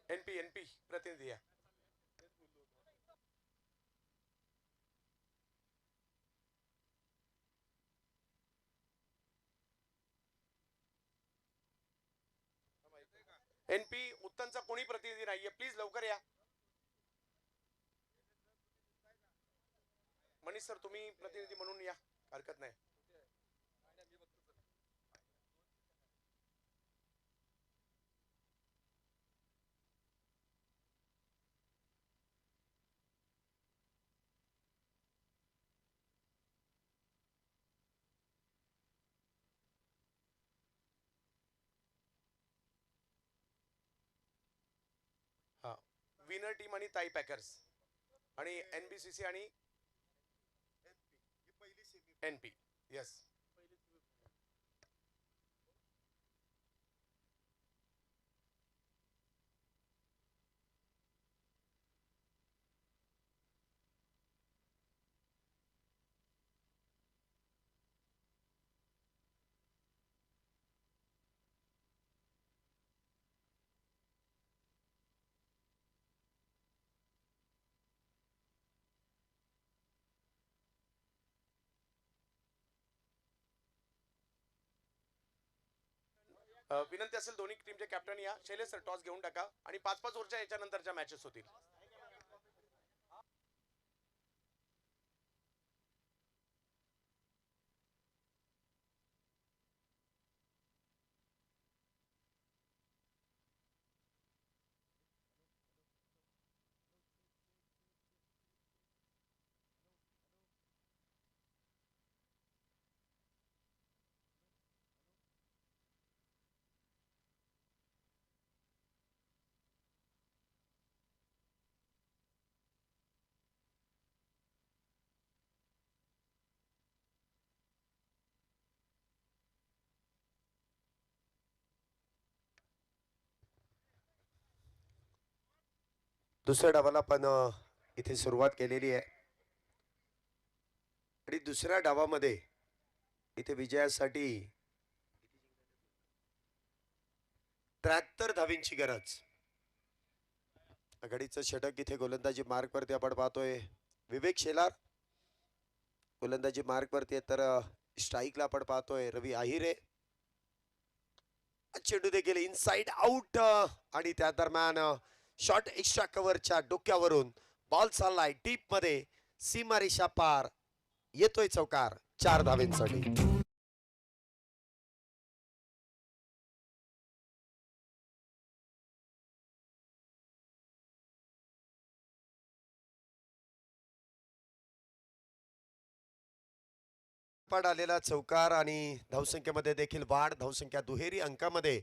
एनपी प्रतिनिधी या. एनपी उत्तनचा कोणी प्रतिनिधी नाहीये, प्लीज लवकर या. मनीष सर तुम्ही प्रतिनिधी म्हणून या, हरकत नाही. हा, विनर टीम आणि ताई पॅकर्स आणि एनबीसीसी आणि एनपी. यस. विनंती असेल दोन्ही टीमचे कॅप्टन या. शैलेश सर टॉस घेऊन टाका आणि 5-5 ओव्हरच्या याच्यानंतरच्या मॅचेस होतील. दुसऱ्या डावाला पण इथे सुरुवात केलेली आहे आणि दुसऱ्या डावामध्ये इथे विजयासाठी 73 धावींची गरज. आघाडीचं षटक इथे गोलंदाजी मार्क वरती आपण पाहतोय. विवेक शेलार गोलंदाजी मार्क वरती, तर स्ट्राईकला आपण पाहतोय रवी आहिरे. चेंडू देखील इनसाइड आउट आणि त्या दरम्यान शॉट एक्स्ट्रा कव्हरच्या डोक्यावरून बॉल चाललाय डीप मध्ये, सीमारेषा पार, येतोय चौकार 4 धावेंसाठी. आलेला चौकार आणि धावसंख्येमध्ये देखील वाढ. धावसंख्या दुहेरी अंकामध्ये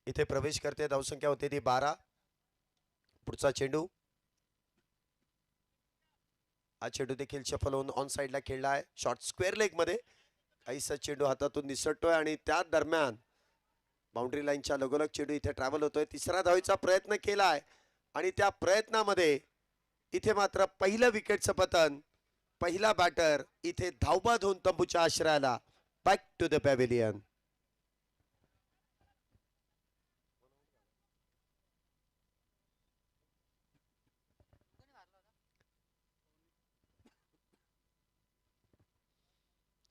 इथे प्रवेश करते. धावसंख्या होते ती 12. पुढचा चेंडू, हा चेंडू देखील सफल होऊन ऑन साइडला खेळला आहे. शॉर्ट स्क्वेअर लेग मध्ये काहीसा चेंडू हातातून निसटतोय आणि त्या दरम्यान बाउंड्री लाईनच्या लगोलग चेंडू इथे ट्रॅव्हल होतोय. तिसरा धावेचा प्रयत्न केलाय आणि त्या प्रयत्नामध्ये इथे मात्र पहिलं विकेटचं पतन. पहिला बॅटर इथे धावबाद होऊन तंबूच्या आश्रयाला. Back to the pavilion.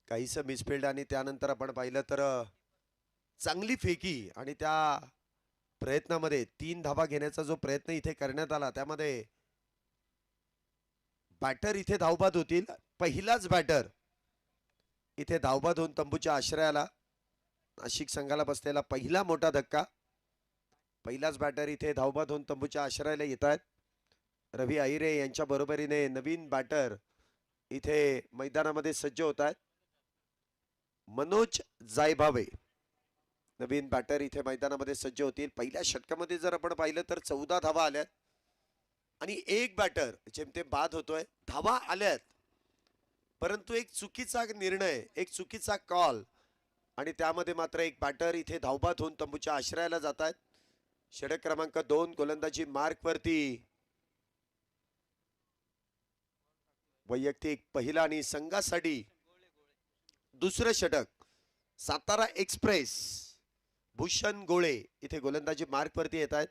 काहीस मिसफिल्ड आणि त्यानंतर आपण पाहिलं तर चांगली फेकी आणि त्या प्रयत्नामध्ये 3 धावा घेण्याचा जो प्रयत्न इथे करण्यात आला त्यामध्ये बॅटर इथे धावबाद होतील. पहिलाच बॅटर इथे धावबाद होऊन तंबूच्या आश्रयाला. नाशिक संघाला बसलेला पहिला मोठा धक्का. पहिलाच बॅटर इथे धावबाद होऊन तंबूच्या आश्रयाला येत आहेत. रवी आहिरे यांच्या बरोबरीने नवीन बॅटर इथे मैदानामध्ये सज्ज होत आहेत. मनोज जायभावे नवीन बॅटर इथे मैदानामध्ये सज्ज होतील. पहिल्या षटकामध्ये जर आपण पाहिलं तर 14 धावा आल्यात आणि एक बॅटर जेमतेम बाद होतोय. धावा आल्यात परंतु एक चुकीचा निर्णय, एक चुकीचा कॉल आणि त्यामध्ये मात्र एक बॅटर इथे धावबाद होऊन तंबूच्या आश्रयाला जात आहेत. षटक क्रमांक 2 गोलंदाजी मार्क वरती. वैयक्तिक पहिला आणि संघासाठी दुसरं षटक. सातारा एक्सप्रेस भूषण गोळे इथे गोलंदाजी मार्क वरती येत आहेत.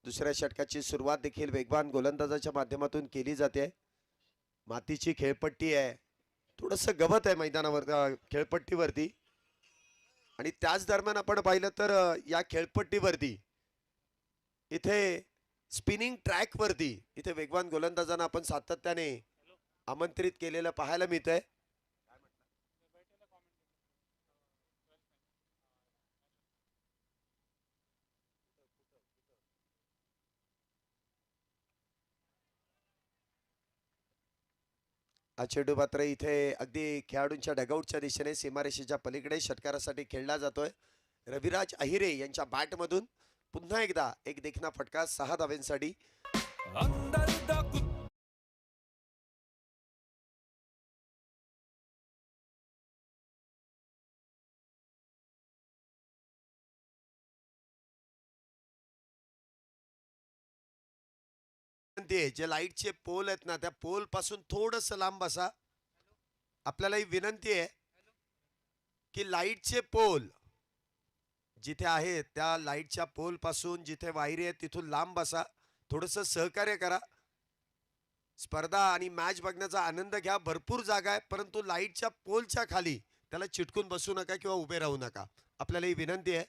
दुसऱ्या षटकाची सुरुवात देखील वेगवान गोलंदाजाच्या माध्यमातून केली जाते. मातीची खेळपट्टी आहे, थोडस गवत आहे मैदानावर खेळपट्टीवरती, आणि त्याच दरम्यान आपण पाहिलं तर या खेळपट्टीवरती इथे स्पिनिंग ट्रॅक वरती इथे वेगवान गोलंदाजांना आपण सातत्याने आमंत्रित केलेलं पाहायला मिळतंय. हा चेंडू मात्र इथे अगदी खेळाडूंच्या डगआउटच्या दिशेने सीमारेषेच्या पलीकडे षटकारासाठी खेळला जातोय. रविराज अहिरे यांच्या बॅट मधून पुन्हा एकदा एक देखना फटका 6 धावांसाठी. जे लाईटचे पोल आहेत ना, त्या पोल पासून थोडस लांब बसा. आपल्याला ही विनंती आहे की लाईटचे पोल जिथे आहेत त्या लाईटच्या पोल पासून जिथे वायरी आहे तिथून लांब बसा. थोडस सहकार्य करा. स्पर्धा आणि मॅच बघण्याचा आनंद घ्या. भरपूर जागा आहे, परंतु लाईटच्या पोलच्या खाली त्याला चिटकून बसू नका किंवा उभे राहू नका. आपल्याला ही विनंती आहे.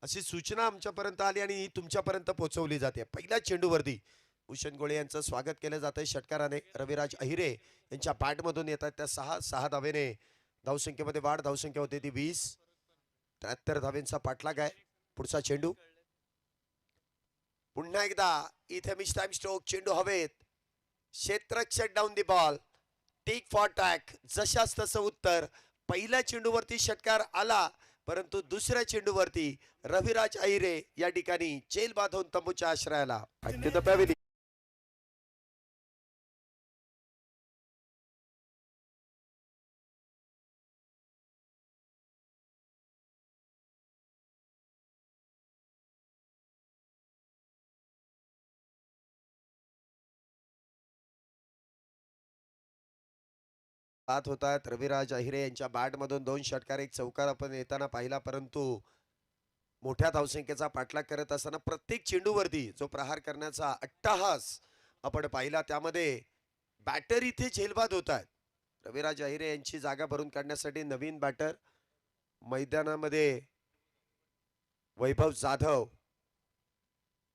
अशी सूचना आमच्यापर्यंत आली आणि ही तुमच्यापर्यंत पोहोचवली जाते. पहिल्या चेंडूवरती भूषण गोळे यांचं स्वागत केलं जातंय षटकाराने. रविराज अहिरे यांच्या बॅटमधून येतात त्या 6 धावेने धावसंख्येमध्ये वाढ. धावसंख्या होती ती 20. 73 धावेंचा पाठलाग आहे. पुढचा चेंडू पुन्हा एकदा इथे मिस टाइम स्ट्रोक. चेंडू हवेत. क्षेत्ररक्षक down the ball. Tit for tat. जशाच तसं उत्तर. पहिल्या चेंडूवरती षटकार आला, परंतु दुसऱ्या चेंडूवरती रविराज अहिरे या ठिकाणी चेल बांधून तंबूच्या आश्रयाला. बात होत आहेत. रविराज अहिरे यांच्या बॅट मधून 2 षटकार 1 चौकार आपण येताना पाहिला, परंतु मोठ्या धावसंख्येचा पाठलाग करत असताना प्रत्येक चेंडूवरती जो प्रहार करण्याचा अट्टहास आपण पाहिला, त्यामध्ये बॅटर इथे झेलबाद होत आहेत. रविराज अहिरे यांची जागा भरून काढण्यासाठी नवीन बॅटर मैदानामध्ये वैभव जाधव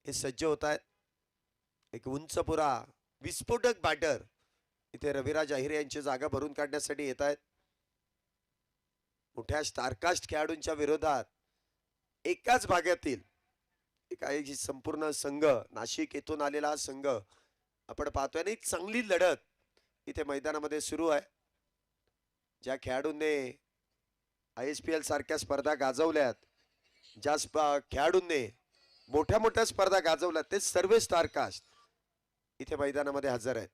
हे सज्ज होत आहेत. एक उंचपुरा विस्फोटक बॅटर इथे रविराज अहिरे यांची जागा भरून काढण्यासाठी येत आहेत. मोठ्या स्टारकास्ट खेळाडूंच्या विरोधात एकाच भागातील एक संपूर्ण संघ, नाशिक येथून आलेला संघ आपण पाहतोय. आणि चांगली लढत इथे मैदानामध्ये सुरू आहे. ज्या खेळाडूंनी ISPL सारख्या स्पर्धा गाजवल्यात, ज्या खेळाडूंनी मोठ्या मोठ्या स्पर्धा गाजवल्यात, ते सर्व स्टारकास्ट इथे मैदानामध्ये हजर आहेत.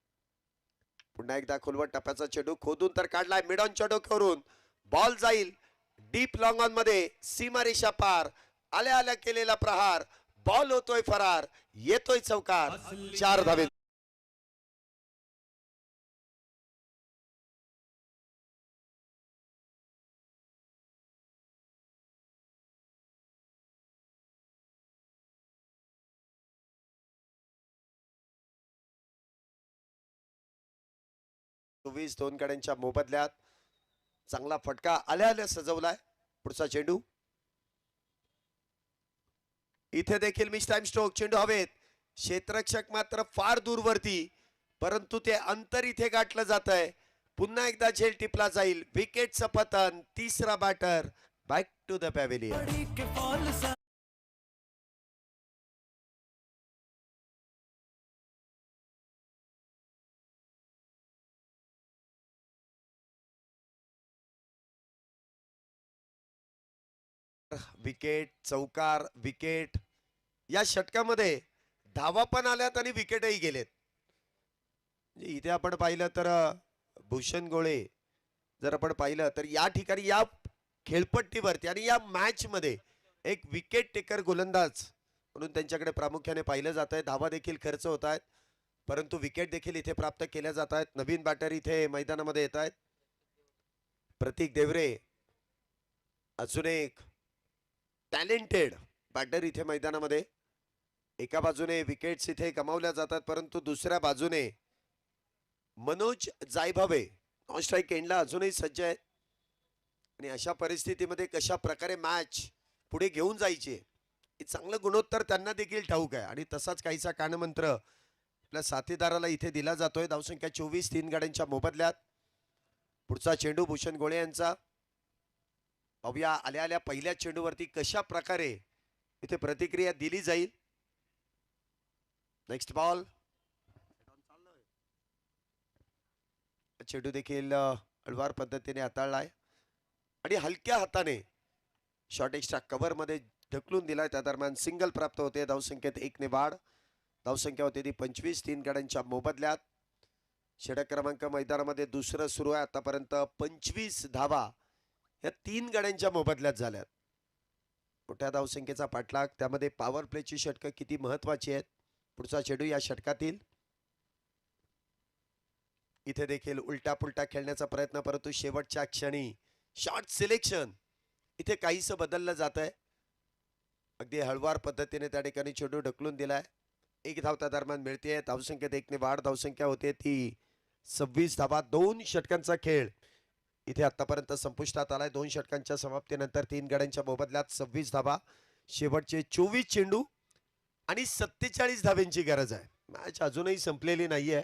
पुन्हा एकदा खोलवर टप्प्याचा चेंडू खोदून तर काढलाय. मिड ऑनच्या डोक्यावरून बॉल जाईल डीप लॉंग ऑन मध्ये. सीमारेषा पार आल्या आल्या केलेला प्रहार. बॉल होतोय फरार. येतोय चौकार. 4 धावे. चोवीस 2 गड्यांच्या मोबदल्यात चांगला फटका आल्या आल्या सजवलाय. पुढचा चेंडू इथे देखील मिस टाइम स्ट्रोक. चेंडू हवेत. क्षेत्ररक्षक मात्र फार दूरवरती, परंतु ते अंतर इथे गाठलं जात आहे. पुन्हा एकदा झेल टिपला जाईल. विकेटचं पतन. तिसरा batter back to the pavilion. Wicket, चौकार, विकेट. या षटकामध्ये धावा पण आल्यात आणि विकेटही गेलेत. इथे आपण पाहिलं तर भूषण गोळे जर आपण पाहिलं तर या ठिकाणी या खेळपट्टीवरती आणि या मॅच मध्ये एक विकेट टेकर गोलंदाज म्हणून त्यांच्याकडे प्रामुख्याने पाहिलं जात आहे. धावा देखील खर्च होत आहेत, परंतु विकेट देखील इथे प्राप्त केल्या जात आहेत. नवीन बॅटर इथे मैदानामध्ये येत आहेत. प्रतीक देवरे अजून एक टॅलेंटेड बॅटर इथे मैदानामध्ये. एका बाजूने विकेट्स इथे गमावल्या जातात, परंतु दुसऱ्या बाजूने मनोज जायभावे नॉन स्ट्राईक एंडला अजूनही सज्ज आहे. आणि अशा परिस्थितीमध्ये कशा प्रकारे मॅच पुढे घेऊन जायची हे चांगलं गुणोत्तर त्यांना देखील ठाऊक आहे. आणि तसाच काहीसा कानमंत्र आपल्या साथीदाराला इथे दिला जातोय. धावसंख्या 24, 3 गाड्यांच्या मोबदल्यात. पुढचा चेंडू भूषण गोळे यांचा. पाहूया आल्या आल्या पहिल्या चेंडूवरती कशा प्रकारे इथे प्रतिक्रिया दिली जाईल. Next ball. चेंडू देखील हळवार पद्धतीने हाताळलाय आणि हलक्या हाताने शॉर्ट एक्स्ट्रा कव्हर मध्ये ढकलून दिलाय. त्या दरम्यान सिंगल प्राप्त होते. धावसंख्येत 1 ने वाढ. धावसंख्या होती ती 25, 3 गाड्यांच्या मोबदल्यात. षटक क्रमांक मैदानामध्ये दुसरं सुरू आहे. आतापर्यंत 25 धावा या 3 गाड्यांच्या मोबदल्यात झाल्यात. मोठ्या धावसंख्येचा पाठलाग, त्यामध्ये पॉवर प्लेची षटकं किती महत्वाची आहेत. पुढचा चेंडू या षटकातील. इथे देखील उलटा पुलटा खेळण्याचा प्रयत्न, परंतु शेवटच्या क्षणी शॉट सिलेक्शन इथे काहीस बदललं जात आहे. अगदी हळवार पद्धतीने त्या ठिकाणी चेंडू ढकलून दिलाय. 1 धाव त्या दरम्यान मिळते. धावसंख्येत 1 ने वाढ. धावसंख्या होते ती 26 धावा. 2 षटकांचा खेळ इथे आतापर्यंत संपुष्टात आलाय. 2 षटकांच्या समाप्तीनंतर 3 गाड्यांच्या मोबदल्यात 26 धावा. शेवटचे 24 चेंडू आणि 47 धाव्यांची गरज आहे. मॅच अजूनही संपलेली नाहीये.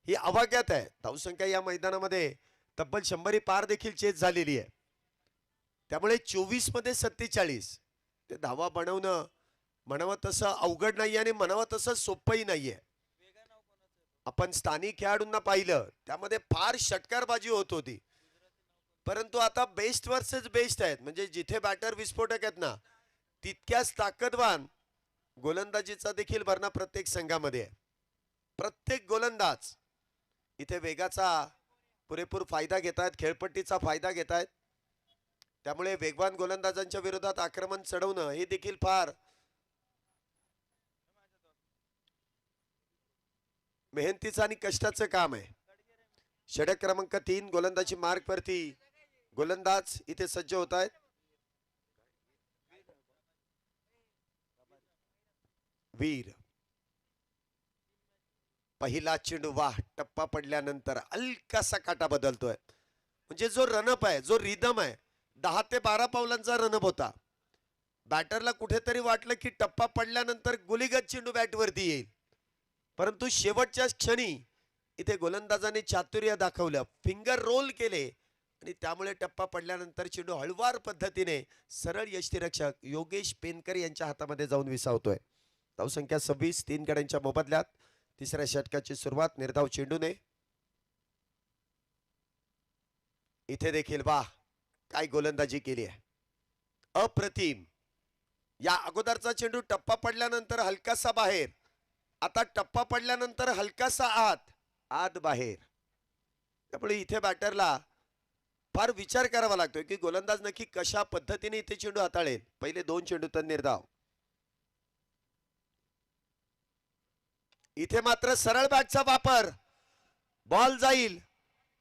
ही आवाक्यात आहे. धावसंख्या या मैदानामध्ये तब्बल 100 पार देखील चेस झालेली आहे. त्यामुळे 24 मध्ये 47 ते धावा बनवणं म्हणावं तसं अवघड नाही आणि म्हणावं तसं सोपंही नाहीये. आपण स्थानिक खेळाडूंना पाहिलं त्यामध्ये फार षटकारबाजी होत होती, परंतु आता बेस्ट वर्सेस बेस्ट आहेत. म्हणजे जिथे बॅटर विस्फोटक आहेत ना, तितक्याच ताकदवान गोलंदाजीचा देखील भरणा प्रत्येक संघामध्ये आहे. प्रत्येक गोलंदाज इथे वेगाचा पुरेपूर फायदा घेत आहेत, खेळपट्टीचा फायदा घेत आहेत. त्यामुळे वेगवान गोलंदाजांच्या विरोधात आक्रमण चढवणं हे देखील फार मेहनतीचं आणि कष्टाचं काम आहे. षटक क्रमांक 3 गोलंदाजी मार्ग वरती गोलंदाज इथे सज्ज होत आहेत. वीर पहिला चेंडू, वाह, टप्पा पडल्यानंतर हलकासा काटा बदलतोय. म्हणजे जो रनअप आहे, जो रिदम आहे, 10 ते 12 पावलांचा रनअप होता. बॅटरला कुठेतरी वाटलं की टप्पा पडल्यानंतर गुलीगत चेंडू बॅटवरती येईल, परंतु शेवटच्या क्षणी इथे गोलंदाजाने चातुर्य दाखवलं, फिंगर रोल केले आणि त्यामुळे टप्पा पडल्यानंतर चेंडू हळवार पद्धतीने सरळ यष्टीरक्षक योगेश पेनकर यांच्या हातामध्ये जाऊन विसावतोय. धावसंख्या 26, 3 गड्यांच्या मोबदल्यात. तिसऱ्या षटकाची सुरुवात निर्धाव चेंडूने. इथे देखील वाह, काय गोलंदाजी केली आहे, अप्रतिम. या अगोदरचा चेंडू टप्पा पडल्यानंतर हलकासा बाहेर, आता टप्पा पडल्यानंतर हलकासा आत, आत बाहेर. त्यामुळे इथे बॅटरला फार विचार करावा लागतोय की गोलंदाज नक्की कशा पद्धतीने इथे चेंडू हाताळेल. पहिले 2 चेंडू तर निर्धाव. इथे मात्र सरळ बॅटचा वापर, बॉल जाईल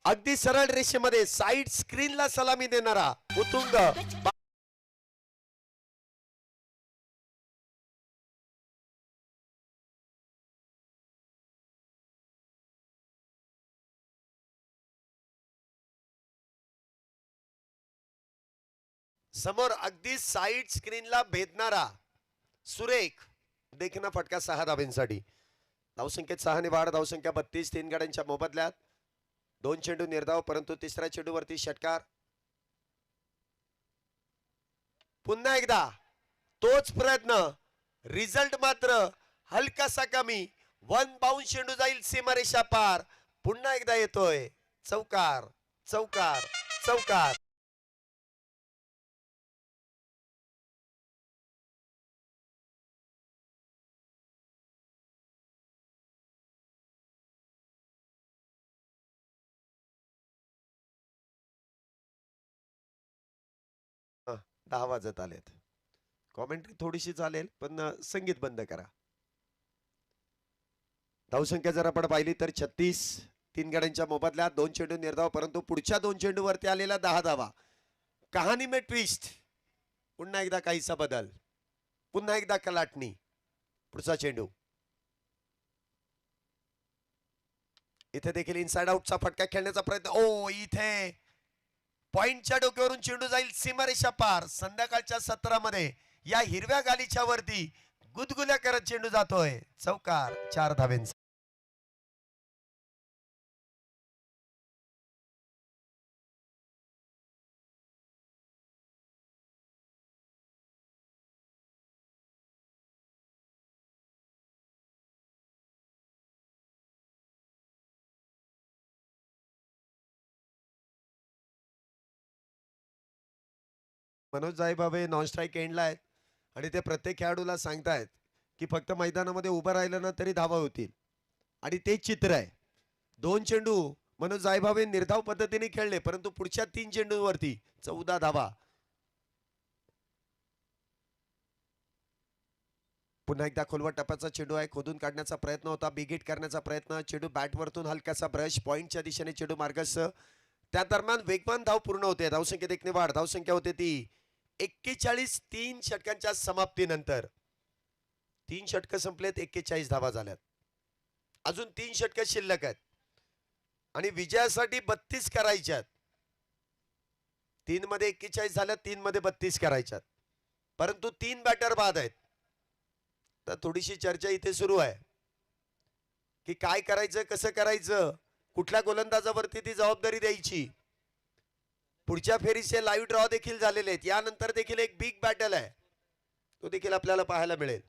अगदी सरळ रेषेमध्ये. साइड स्क्रीनला सलामी देणारा उतुंग समोर अगदी साइड स्क्रीनला भेदणारा सुरेख देखना फटका 6 धाब्यांसाठी. धावसंख्येत 6 ने वाढ. धावसंख्या 32, 3 गाड्यांच्या मोबदल्यात. 2 चेंडू निर्धाव, परंतु तिसऱ्या चेंडूवरती षटकार. पुन्हा एकदा तोच प्रयत्न, रिझल्ट मात्र हलकासा कमी. 1 बाउन्स चेंडू जाईल सीमारेषा पार. पुन्हा एकदा येतोय चौकार, चौकार, चौकार. हं, 10 वाजत आलेत. कॉमेंट्री थोडीशी चालेल, पण संगीत बंद करा. धावसंख्या जर आपण पाहिली तर 36, 3 गाड्यांच्या मोबदल्यात. 2 चेंडू निर्धाव, परंतु पुढच्या 2 चेंडूवरती आलेला 10 धावा. कहाणी में ट्विस्ट. पुन्हा एकदा काहीसा बदल, पुन्हा एकदा कलाटणी. पुढचा चेंडू इथे देखील इनसाइड आउटचा फटका खेळण्याचा प्रयत्न. ओ इथे पॉइंटच्या डोक्यावरून चेंडू जाईल सीमारेषा पार. संध्याकाळच्या सत्रामध्ये या हिरव्या गालीच्या वरती गुदगुल्या करत चेंडू जातोय. चौकार 4 धावेंचा. मनोज जायभावे नॉन स्ट्राईक एंडला आहेत आणि ते प्रत्येक खेळाडूला सांगतायत की फक्त मैदानामध्ये उभं राहिलं ना तरी धावा होतील. आणि तेच चित्र आहे. 2 चेंडू मनोज जायभावे निर्धाव पद्धतीने खेळले, परंतु पुढच्या 3 चेंडूंवरती 14 धावा. पुन्हा एकदा खोलवर टप्प्याचा चेंडू आहे. खोदून काढण्याचा प्रयत्न होता, बिगिट करण्याचा प्रयत्न. चेंडू बॅटवरतून हलकासा ब्रश, पॉइंटच्या दिशेने चेंडू मार्गस्थ. त्या दरम्यान वेगवान धाव पूर्ण होते. धावसंख्येत एक वाढ. धावसंख्या होते ती 41. 3 षटकांच्या समाप्तीनंतर 3 षटकं संपलेत, 41 धावा झाल्यात. अजून 3 षटकं शिल्लक आहेत आणि विजयासाठी 32 करायच्यात. 3 मध्ये 41 झाल्यात, 3 मध्ये 32 करायच्यात, परंतु 3 बॅटर बाद आहेत. तर थोडीशी चर्चा इथे सुरू आहे की काय करायचं, कसं करायचं, कुठल्या गोलंदाजावरती ती जबाबदारी द्यायची. पुढच्या फेरीचे लाईव्ह ड्रॉ देखील झालेले आहेत. यानंतर देखील एक बिग बॅटल आहे, तो देखील आपल्याला पाहायला मिळेल.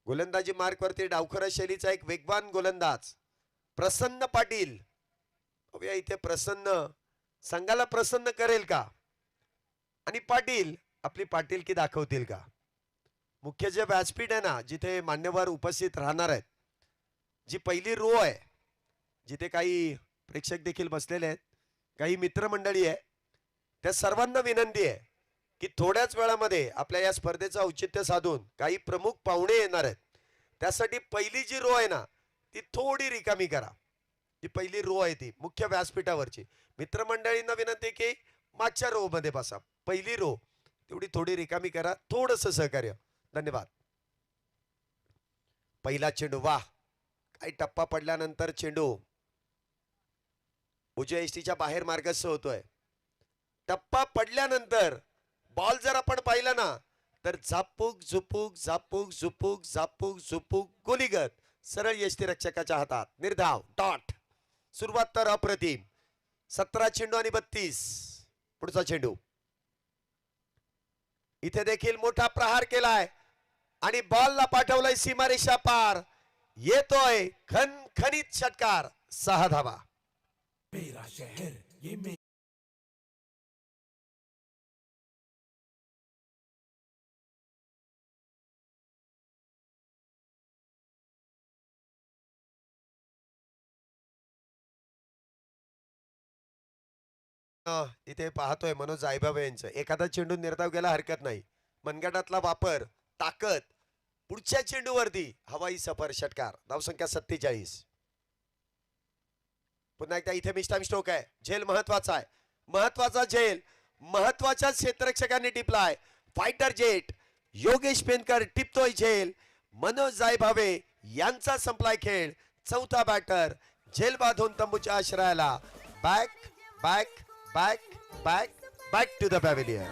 गोलंदाजी मार्कवरती डावखरा शैलीचा एक वेगवान गोलंदाज प्रसन्न पाटील. बघूया इथे प्रसन्न संघाला प्रसन्न करेल का आणि पाटील आपली पाटीलकी दाखवतील का. मुख्य जे व्यासपीठ आहे ना, जिथे मान्यवर उपस्थित राहणार आहेत, जी पहिली रो आहे, जिथे काही प्रेक्षक देखील बसलेले आहेत, काही मित्रमंडळी आहे, त्या सर्वांना विनंती आहे की थोड्याच वेळामध्ये आपल्या या स्पर्धेचं औचित्य साधून काही प्रमुख पाहुणे येणार आहेत. त्यासाठी पहिली जी रो आहे ना, ती थोडी रिकामी करा. जी पहिली रो आहे ती मुख्य व्यासपीठावरची. मित्रमंडळींना विनंती की मागच्या रो मध्ये बसा. पहिली रो तेवढी थोडी रिकामी करा. थोडंसं सहकार्य. धन्यवाद. पहिला चेंडू, वाह, काही टप्पा पडल्यानंतर चेंडू उजव्या एसटीच्या बाहेर मार्गस्थ होतोय. टप्पा पडल्यानंतर बॉल जर आपण पाहिला ना, तर झापूक झुपूक झापूक झुपूक झापूक झुपूक गोलीगत सरळ यष्टीरक्षकाच्या हातात. निर्धाव डॉट. सुरुवात तर अप्रतिम. 17 चेंडू आणि 32. पुढचा चेंडू इथे देखील मोठा प्रहार केलाय आणि बॉलला पाठवलाय सीमारेषा पार. येतोय खणखणीत षटकार. 6 धावा. मेरा शहर ये इथे पाहतोय मनोज जायभावे यांचं. एखादा चेंडू निर्धाव गेला हरकत नाही. मनगटातला वापर, ताकद. पुढच्या चेंडूवरती हवाई सफर षटकार. धावसंख्या 47. पुन्हा एकदा इथे मिस्टाइम स्ट्रोक आहे. झेल महत्वाचा आहे. महत्वाचा झेल महत्वाच्या क्षेत्ररक्षकांनी टिपलाय. फायटर जेट योगेश पेनकर टिपतोय झेल. मनोज जायभावे यांचा संपलाय खेळ. चौथा बॅटर झेल बांधून तंबूच्या आश्रयाला. Back back back back back to the pavilion.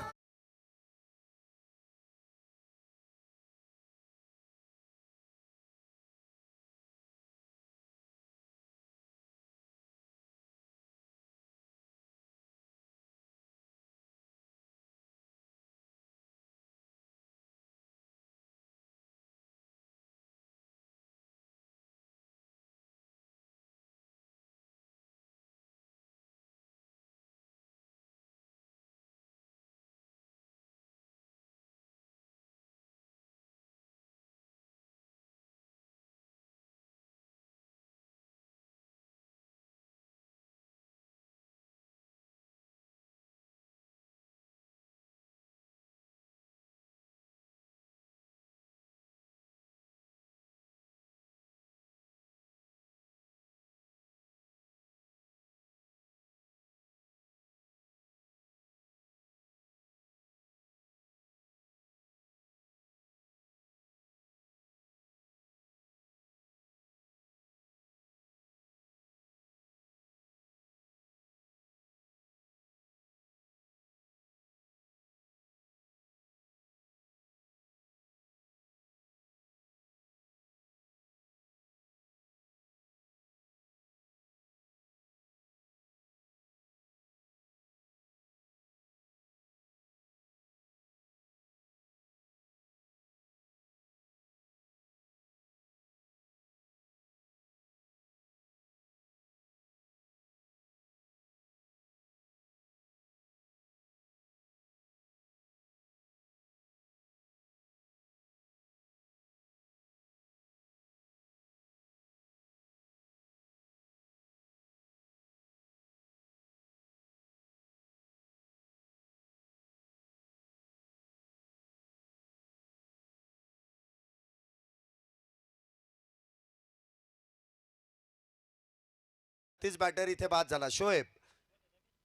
36 batter इथे बाद झाला.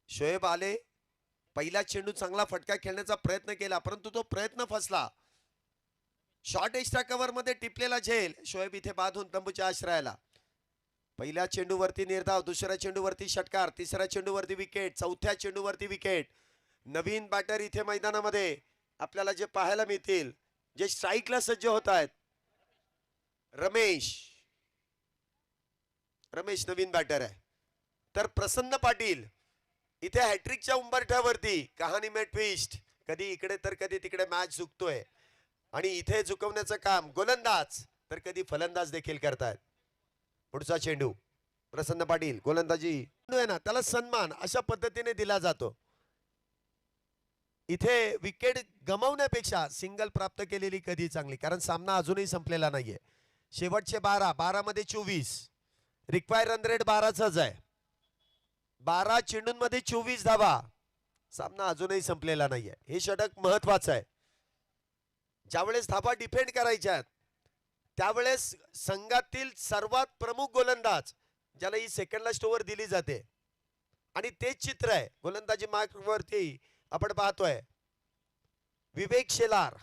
शोएब आले, पहिला चेंडू चांगला फटका खेळण्याचा प्रयत्न केला, परंतु तो प्रयत्न फसला. शॉर्ट एक्स्ट्रा कव्हर मध्ये टिपलेला झेल. शोएब इथे बाद होऊन तंबूच्या आश्रयाला. पहिल्या चेंडूवरती निर्धाव, दुसऱ्या चेंडूवरती षटकार, तिसऱ्या चेंडूवरती विकेट, चौथ्या चेंडूवरती विकेट. नवीन बॅटर इथे मैदानामध्ये आपल्याला जे पाहायला मिळतील, जे स्ट्राईकला सज्ज होत आहेत. रमेश नवीन बॅटर आहे. तर प्रसन्न पाटील इथे हॅट्रिकच्या उंबरठ्यावरती. कहाणी में ट्विस्ट, कधी इकडे तर कधी तिकडे मॅच झुकतोय आणि इथे झुकवण्याचं काम गोलंदाज तर कधी फलंदाज देखील करतायत. पुढचा चेंडू प्रसन्न पाटील, गोलंदाजी आहे ना, त्याला सन्मान अशा पद्धतीने दिला जातो. इथे विकेट गमावण्यापेक्षा सिंगल प्राप्त केलेली कधी चांगली, कारण सामना अजूनही संपलेला नाहीये. शेवटचे 12 मध्ये 24. रिक्वायर रन रेट 12चाच आहे. 12 चेंडूंमध्ये 24 धावा. सामना अजूनही संपलेला नाहीये. हे षटक महत्वाचं आहे. ज्यावेळेस धावा डिफेंड करायच्या त्यावेळेस संघातील सर्वात प्रमुख गोलंदाज, ज्याला ही सेकंड लास्ट ओव्हर दिली जाते, आणि तेच चित्र आहे गोलंदाजी मार्कवरती आपण पाहतोय. विवेक शेलार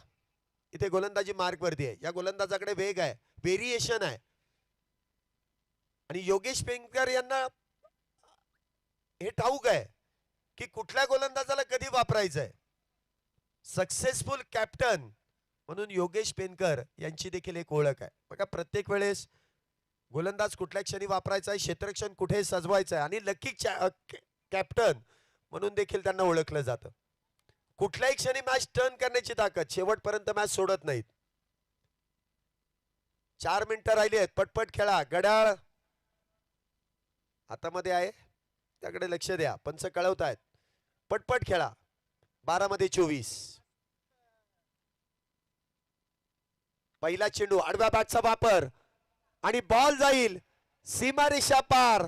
इथे गोलंदाजी मार्कवरती आहे. या गोलंदाजाकडे वेग आहे, व्हेरिएशन आहे, आणि योगेश पेंकर यांना हे ठाऊक आहे की कुठल्या गोलंदाजाला कधी वापरायचंय. सक्सेसफुल कॅप्टन म्हणून योगेश पेनकर यांची देखील एक ओळख आहे. बघा, प्रत्येक वेळेस गोलंदाज कुठल्या क्षणी वापरायचा आहे, क्षेत्ररक्षण कुठे सजवायचं आहे, आणि लकी कॅप्टन म्हणून देखील त्यांना ओळखलं जातं. कुठल्याही क्षणी मॅच टर्न करण्याची ताकद, शेवटपर्यंत मॅच सोडत नाहीत. 4 मिनिटं राहिली आहेत, पटपट खेळा. घड्याळ हातामध्ये आहे, त्याकडे लक्ष द्या. पंच कळवतायत, पटपट खेळा. 12 मध्ये 24. पहिला चेंडू, आडव्या बॅटचा वापर, आणि बॉल जाईल सीमारेषा पार.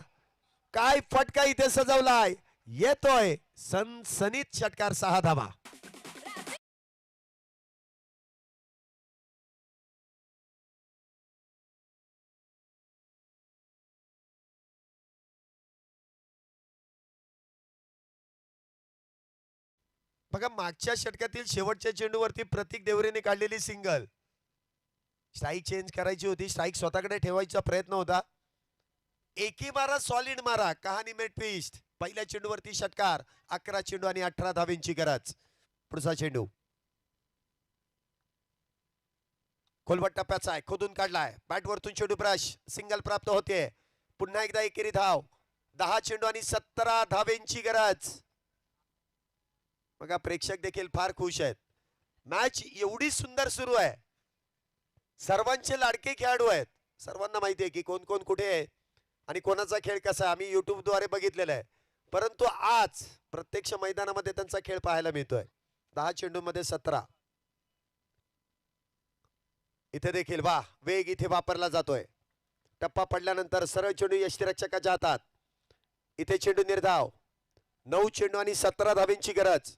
काय फटका इथे सजवलाय, येतोय सनसनीत षटकार. 6 धावा. बघा, मागच्या षटकातील शेवटच्या चेंडूवरती प्रतीक देवरेने काढलेली सिंगल. स्ट्राईक चेंज करायची होती, स्ट्राईक स्वतःकडे ठेवायचा प्रयत्न होता. एकी मारा, सॉलिड मारा. कहाणी में ट्विस्ट. पहिल्या चेंडूवरती षटकार. 11 चेंडू आणि 18 धावेंची गरज. पुढचा चेंडू खोलवट टप्प्याचा आहे, खोदून काढलाय. बॅट वरतून चेंडू ब्रश, सिंगल प्राप्त होते. पुन्हा एकदा एकेरी धाव. 10 चेंडू आणि 17 धावेंची गरज. बघा, प्रेक्षक देखील फार खुश आहेत. मॅच एवढी सुंदर सुरू आहे. सर्वांचे लाडके खेळाडू आहेत. सर्वांना माहिती आहे की कोण कोण कुठे आहे आणि कोणाचा खेळ कसा. आम्ही YouTube द्वारे बघितलेला आहे, परंतु आज प्रत्यक्ष मैदानामध्ये त्यांचा खेळ पाहायला मिळतोय. 10 चेंडूमध्ये 17. इथे देखील वेग इथे वापरला जातोय. टप्पा पडल्यानंतर सरळ चेंडू यष्टीरक्षकाच्या हातात. इथे चेंडू निर्धाव. 9 चेंडू आणि 17 धावेंची गरज.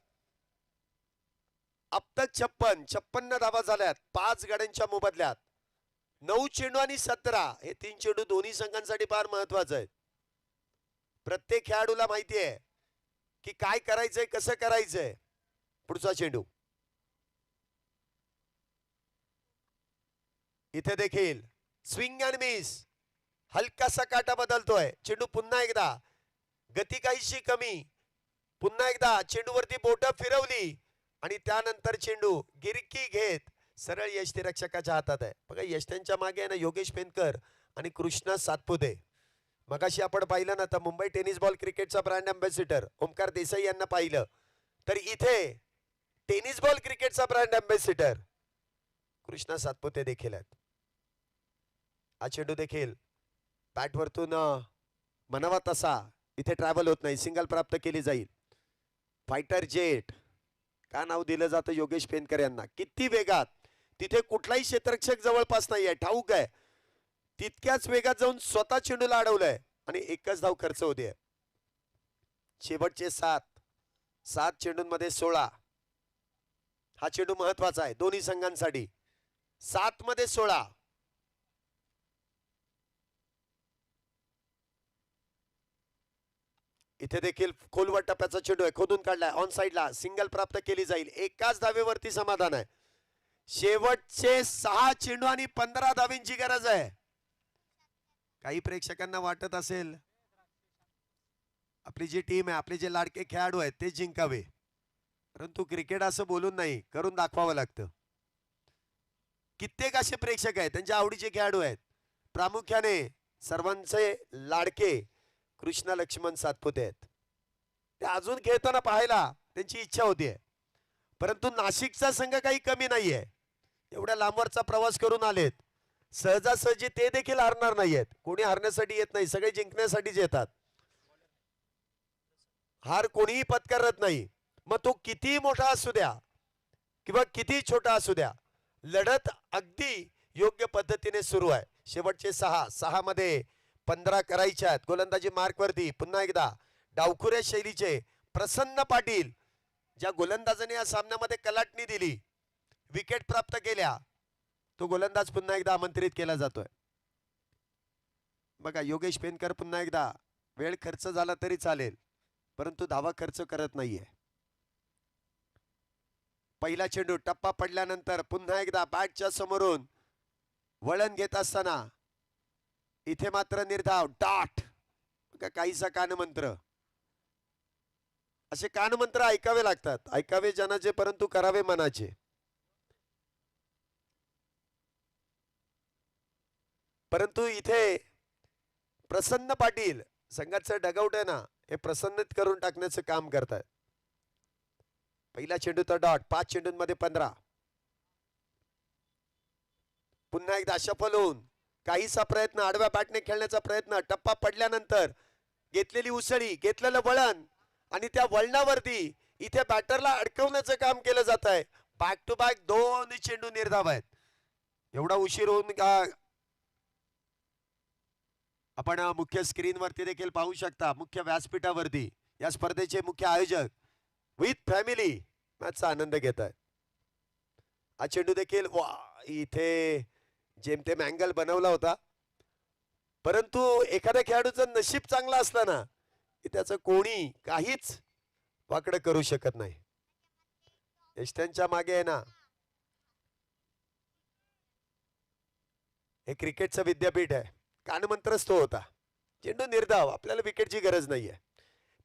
अब तक 56 धावा झाल्यात 5 गड्यांच्या मोबदल्यात. 9 चेंडू आणि 17. हे 3 चेंडू दोन्ही संघांसाठी फार महत्वाचं आहे. प्रत्येक खेळाडूला माहिती आहे की काय करायचंय, कसं करायचंय. पुढचा चेंडू इथे देखील स्विंग अँड मिस. हलकासा काटा बदलतोय. चेंडू पुन्हा एकदा, गती काहीशी कमी. पुन्हा एकदा चेंडूवरती बोटं फिरवली आणि त्यानंतर चेंडू गिरकी घेत सरळ यष्टीरक्षकाच्या हातात आहे. बघा, यष्ट्यांच्या मागे आहे ना योगेश पेनकर आणि कृष्णा सातपुते. मगाशी आपण पाहिलं ना, तर मुंबई टेनिस बॉल क्रिकेटचा ब्रँड अँबॅसिडर ओमकार देसाई यांना पाहिलं, तर इथे टेनिस बॉल क्रिकेटचा ब्रँड अँबॅसिडर कृष्णा सातपुते देखील आहेत. हा चेंडू देखील बॅट वरतून म्हणावा तसा इथे ट्रॅव्हल होत नाही, सिंगल प्राप्त केली जाईल. फायटर जेट का नाव दिलं जातं योगेश पेनकर यांना. किती वेगात, तिथे कुठलाही क्षेत्ररक्षक जवळपास नाहीये, ठाऊक आहे. तितक्याच वेगात जाऊन स्वतः चेंडूला अडवलंय आणि एकच धाव खर्च होते. शेवटचे 7 चेंडूंमध्ये 16. हा चेंडू महत्वाचा आहे दोन्ही संघांसाठी. 7 मध्ये 16. इथे देखील खोलवर टप्प्याचा चेंडू आहे, खोदून काढलाय, ऑन साइडला सिंगल प्राप्त केली जाईल. एकाच धावेवरती समाधान आहे. शेवटचे 6 चेंडू आणि 15 धावेंची गरज आहे. काही प्रेक्षकांना वाटत असेल आपली जी टीम आहे, आपले जे लाडके खेळाडू आहेत ते जिंकावे, परंतु क्रिकेट असं बोलून नाही, करून दाखवावं लागतं. कित्येक असे प्रेक्षक आहेत, त्यांच्या आवडीचे खेळाडू आहेत. प्रामुख्याने सर्वांचे लाडके कृष्ण लक्ष्मण सातपुते आहेत. ते अजून खेळताना पाहायला त्यांची इच्छा होतीये, परंतु नाशिकचा संघ काही कमी नाहीये. एवढ्या लांबवरचा प्रवास करून आलेत, सहजासहजी ते देखील हारणार नाहीयेत. कोणी हारण्यासाठी येत नाही, सगळे जिंकण्यासाठीच येतात. हार कोणीही पत्करत नाही, मग तो किती मोठा असू द्या किंवा किती छोटा असू द्या. लढत अगदी योग्य पद्धतीने सुरू आहे. शेवटचे 6 मध्ये 15 करायच्या आहेत. गोलंदाजी मार्क वरती पुन्हा एकदा डावखुऱ्या शैलीचे प्रसन्न पाटील, ज्या गोलंदाजाने या सामन्यामध्ये कलाटणी दिली, विकेट प्राप्त केल्या, तो गोलंदाज पुन्हा एकदा आमंत्रित केला जातोय. बघा योगेश पेनकर पुन्हा एकदा, वेळ खर्च झाला तरी चालेल, परंतु धावा खर्च करत नाहीये. पहिला चेंडू टप्पा पडल्यानंतर पुन्हा एकदा बॅटच्या समोरून वळण घेत असताना इथे मात्र निर्धाव डॉट. काहीसा कानमंत्र, असे कानमंत्र ऐकावे लागतात, ऐकावे जनाचे परंतु करावे मनाचे. परंतु इथे प्रसन्न पाटील संघाचं डगआउट आहे ना, हे प्रसन्नित करून टाकण्याचं काम करतात. पहिला चेंडूचा डॉट, 5 चेंडूंमध्ये 15. पुन्हा एकदा सफल होऊन काहीसा प्रयत्न, आडव्या बॅटने खेळण्याचा प्रयत्न, टप्पा पडल्यानंतर घेतलेली उसळी, घेतलेलं वळण आणि त्या वळणावरती इथे बॅटरला अडकवण्याचं काम केलं जात आहे. बॅक टू बॅक 2 चेंडू निर्धाव आहेत. एवढा उशीर होऊन का आपण मुख्य स्क्रीनवरती देखील पाहू शकता. मुख्य व्यासपीठावरती या स्पर्धेचे मुख्य आयोजक विथ फॅमिली मॅचचा आनंद घेत आहेत. हा चेंडू देखील इथे जेमतेम अँगल बनवला होता, परंतु एखाद्या खेळाडूचं नशीब चांगलं असलं ना की त्याचं कोणी काहीच वाकडं करू शकत नाही. यष्ट्यांच्या मागे आहे ना, हे क्रिकेटचं विद्यापीठ आहे. कानमंत्रच तो होता. चेंडू निर्धाव, आपल्याला विकेटची गरज नाहीये.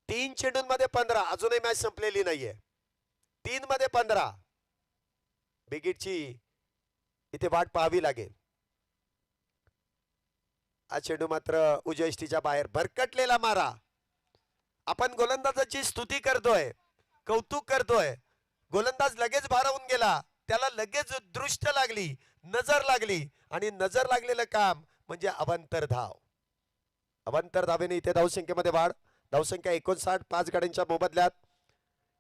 3 चेंडूंमध्ये 15, अजूनही मॅच संपलेली नाहीये. 3 मध्ये 15, बिगिटची इथे वाट पाहावी लागेल. हा चेंडू मात्र उजयष्टीच्या बाहेर, भरकटलेला मारा. आपण गोलंदाजाची स्तुती करतोय, कौतुक करतोय. गोलंदाज लगेच भारावून गेला, त्याला लगेच दृष्ट लागली, नजर लागली, आणि नजर लागलेलं काम म्हणजे अवांतर धाव. अवांतर धावेने इथे धावसंख्येमध्ये वाढ. धावसंख्या 59, 5 गाड्यांच्या मोबदल्यात.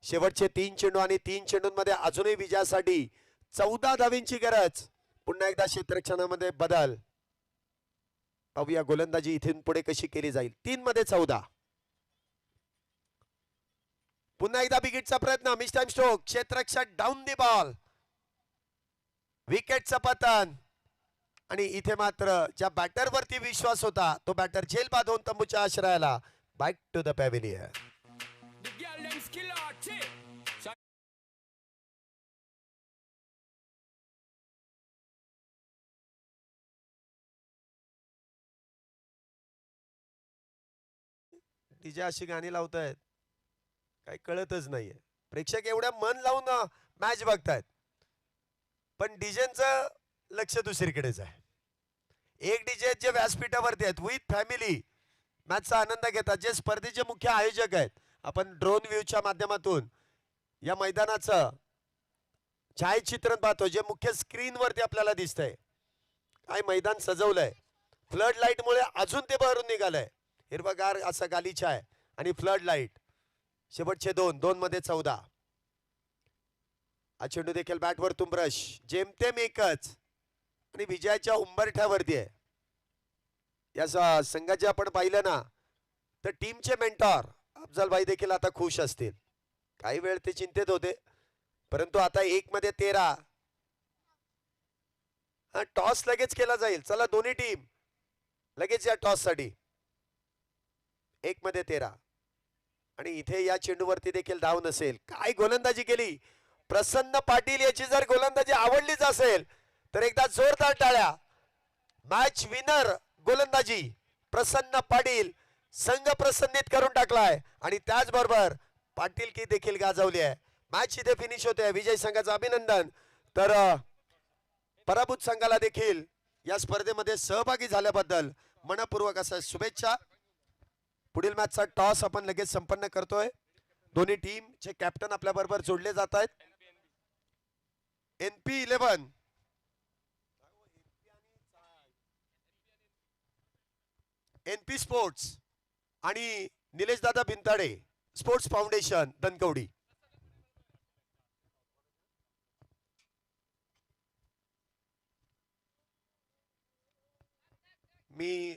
शेवटचे 3 चेंडू आणि 3 चेंडूंमध्ये अजूनही विजयासाठी 14 धावेंची गरज. पुन्हा एकदा क्षेत्ररक्षणामध्ये बदल. पाहूया गोलंदाजी इथून पुढे कशी केली जाईल. 3 मध्ये 14. पुन्हा एकदा बिगिटचा प्रयत्न, मिस टाइम स्ट्रोक, क्षेत्ररक्षक डाऊन दी बॉल, विकेटचं पतन. आणि इथे मात्र ज्या बॅटर वरती विश्वास होता तो बॅटर झेल बांधून तंबूच्या आश्रयाला बॅक टू द पॅव्हिलियन. तिच्या अशी गाणी लावतायत काही कळतच नाहीये. प्रेक्षक एवढ्या मन लावून मॅच बघतायत, पण डीजेचं लक्ष दुसरीकडेच आहे. एक डीजे जे व्यासपीठावरती आहेत, विथ फॅमिली मॅचचा आनंद घेतात, जे स्पर्धेचे मुख्य आयोजक आहेत. आपण ड्रोन व्ह्यूच्या माध्यमातून या मैदानाचं छायाचित्रण पाहतो, जे मुख्य स्क्रीनवरती आपल्याला दिसतंय. काय मैदान सजवलंय, फ्लड लाईट मुळे अजून ते भरून निघालंय. हिरवागार असा गालीचा आहे आणि फ्लड लाईट. शेवटचे 2 मध्ये 14. हा चेंडू देखील बॅटवर तुंबरश, जेमतेम एकच, आणि विजयाच्या उंबरठ्यावरती आहे. या संघाचे आपण पाहिलं ना तर टीमचे मेंटॉर अफजल भाई देखील आता खुश असतील. काही वेळ ते चिंतेत होते, परंतु आता 1 मध्ये 13. टॉस लगेच केला जाईल. चला दोन्ही टीम लगेच या टॉस साठी. 1 मध्ये 13. आणि इथे या चेंडूवरती देखील धाव नसेल. काय गोलंदाजी केली प्रसन्न पाटील. याची जर गोलंदाजी आवडलीच असेल तर एकदा जोरदार टाळ्या. मॅच विनर गोलंदाजी प्रसन्न पाटील. संघ प्रसन्नित करून टाकलाय आणि त्याचबरोबर पाटील की देखील गाजवली आहे. मॅच इथे फिनिश होते. विजय संघाचं अभिनंदन. तर पराभूत संघाला देखील या स्पर्धेमध्ये सहभागी झाल्याबद्दल मनपूर्वक अशा शुभेच्छा. पुढील मॅचचा टॉस आपण लगेच संपन्न करतोय. दोन्ही टीमचे कॅप्टन आपल्या बरोबर जोडले जात आहेत. NP11 NP स्पोर्ट्स आणि निलेश दादा बिनताडे स्पोर्ट्स फाउंडेशन धनकवडी. मी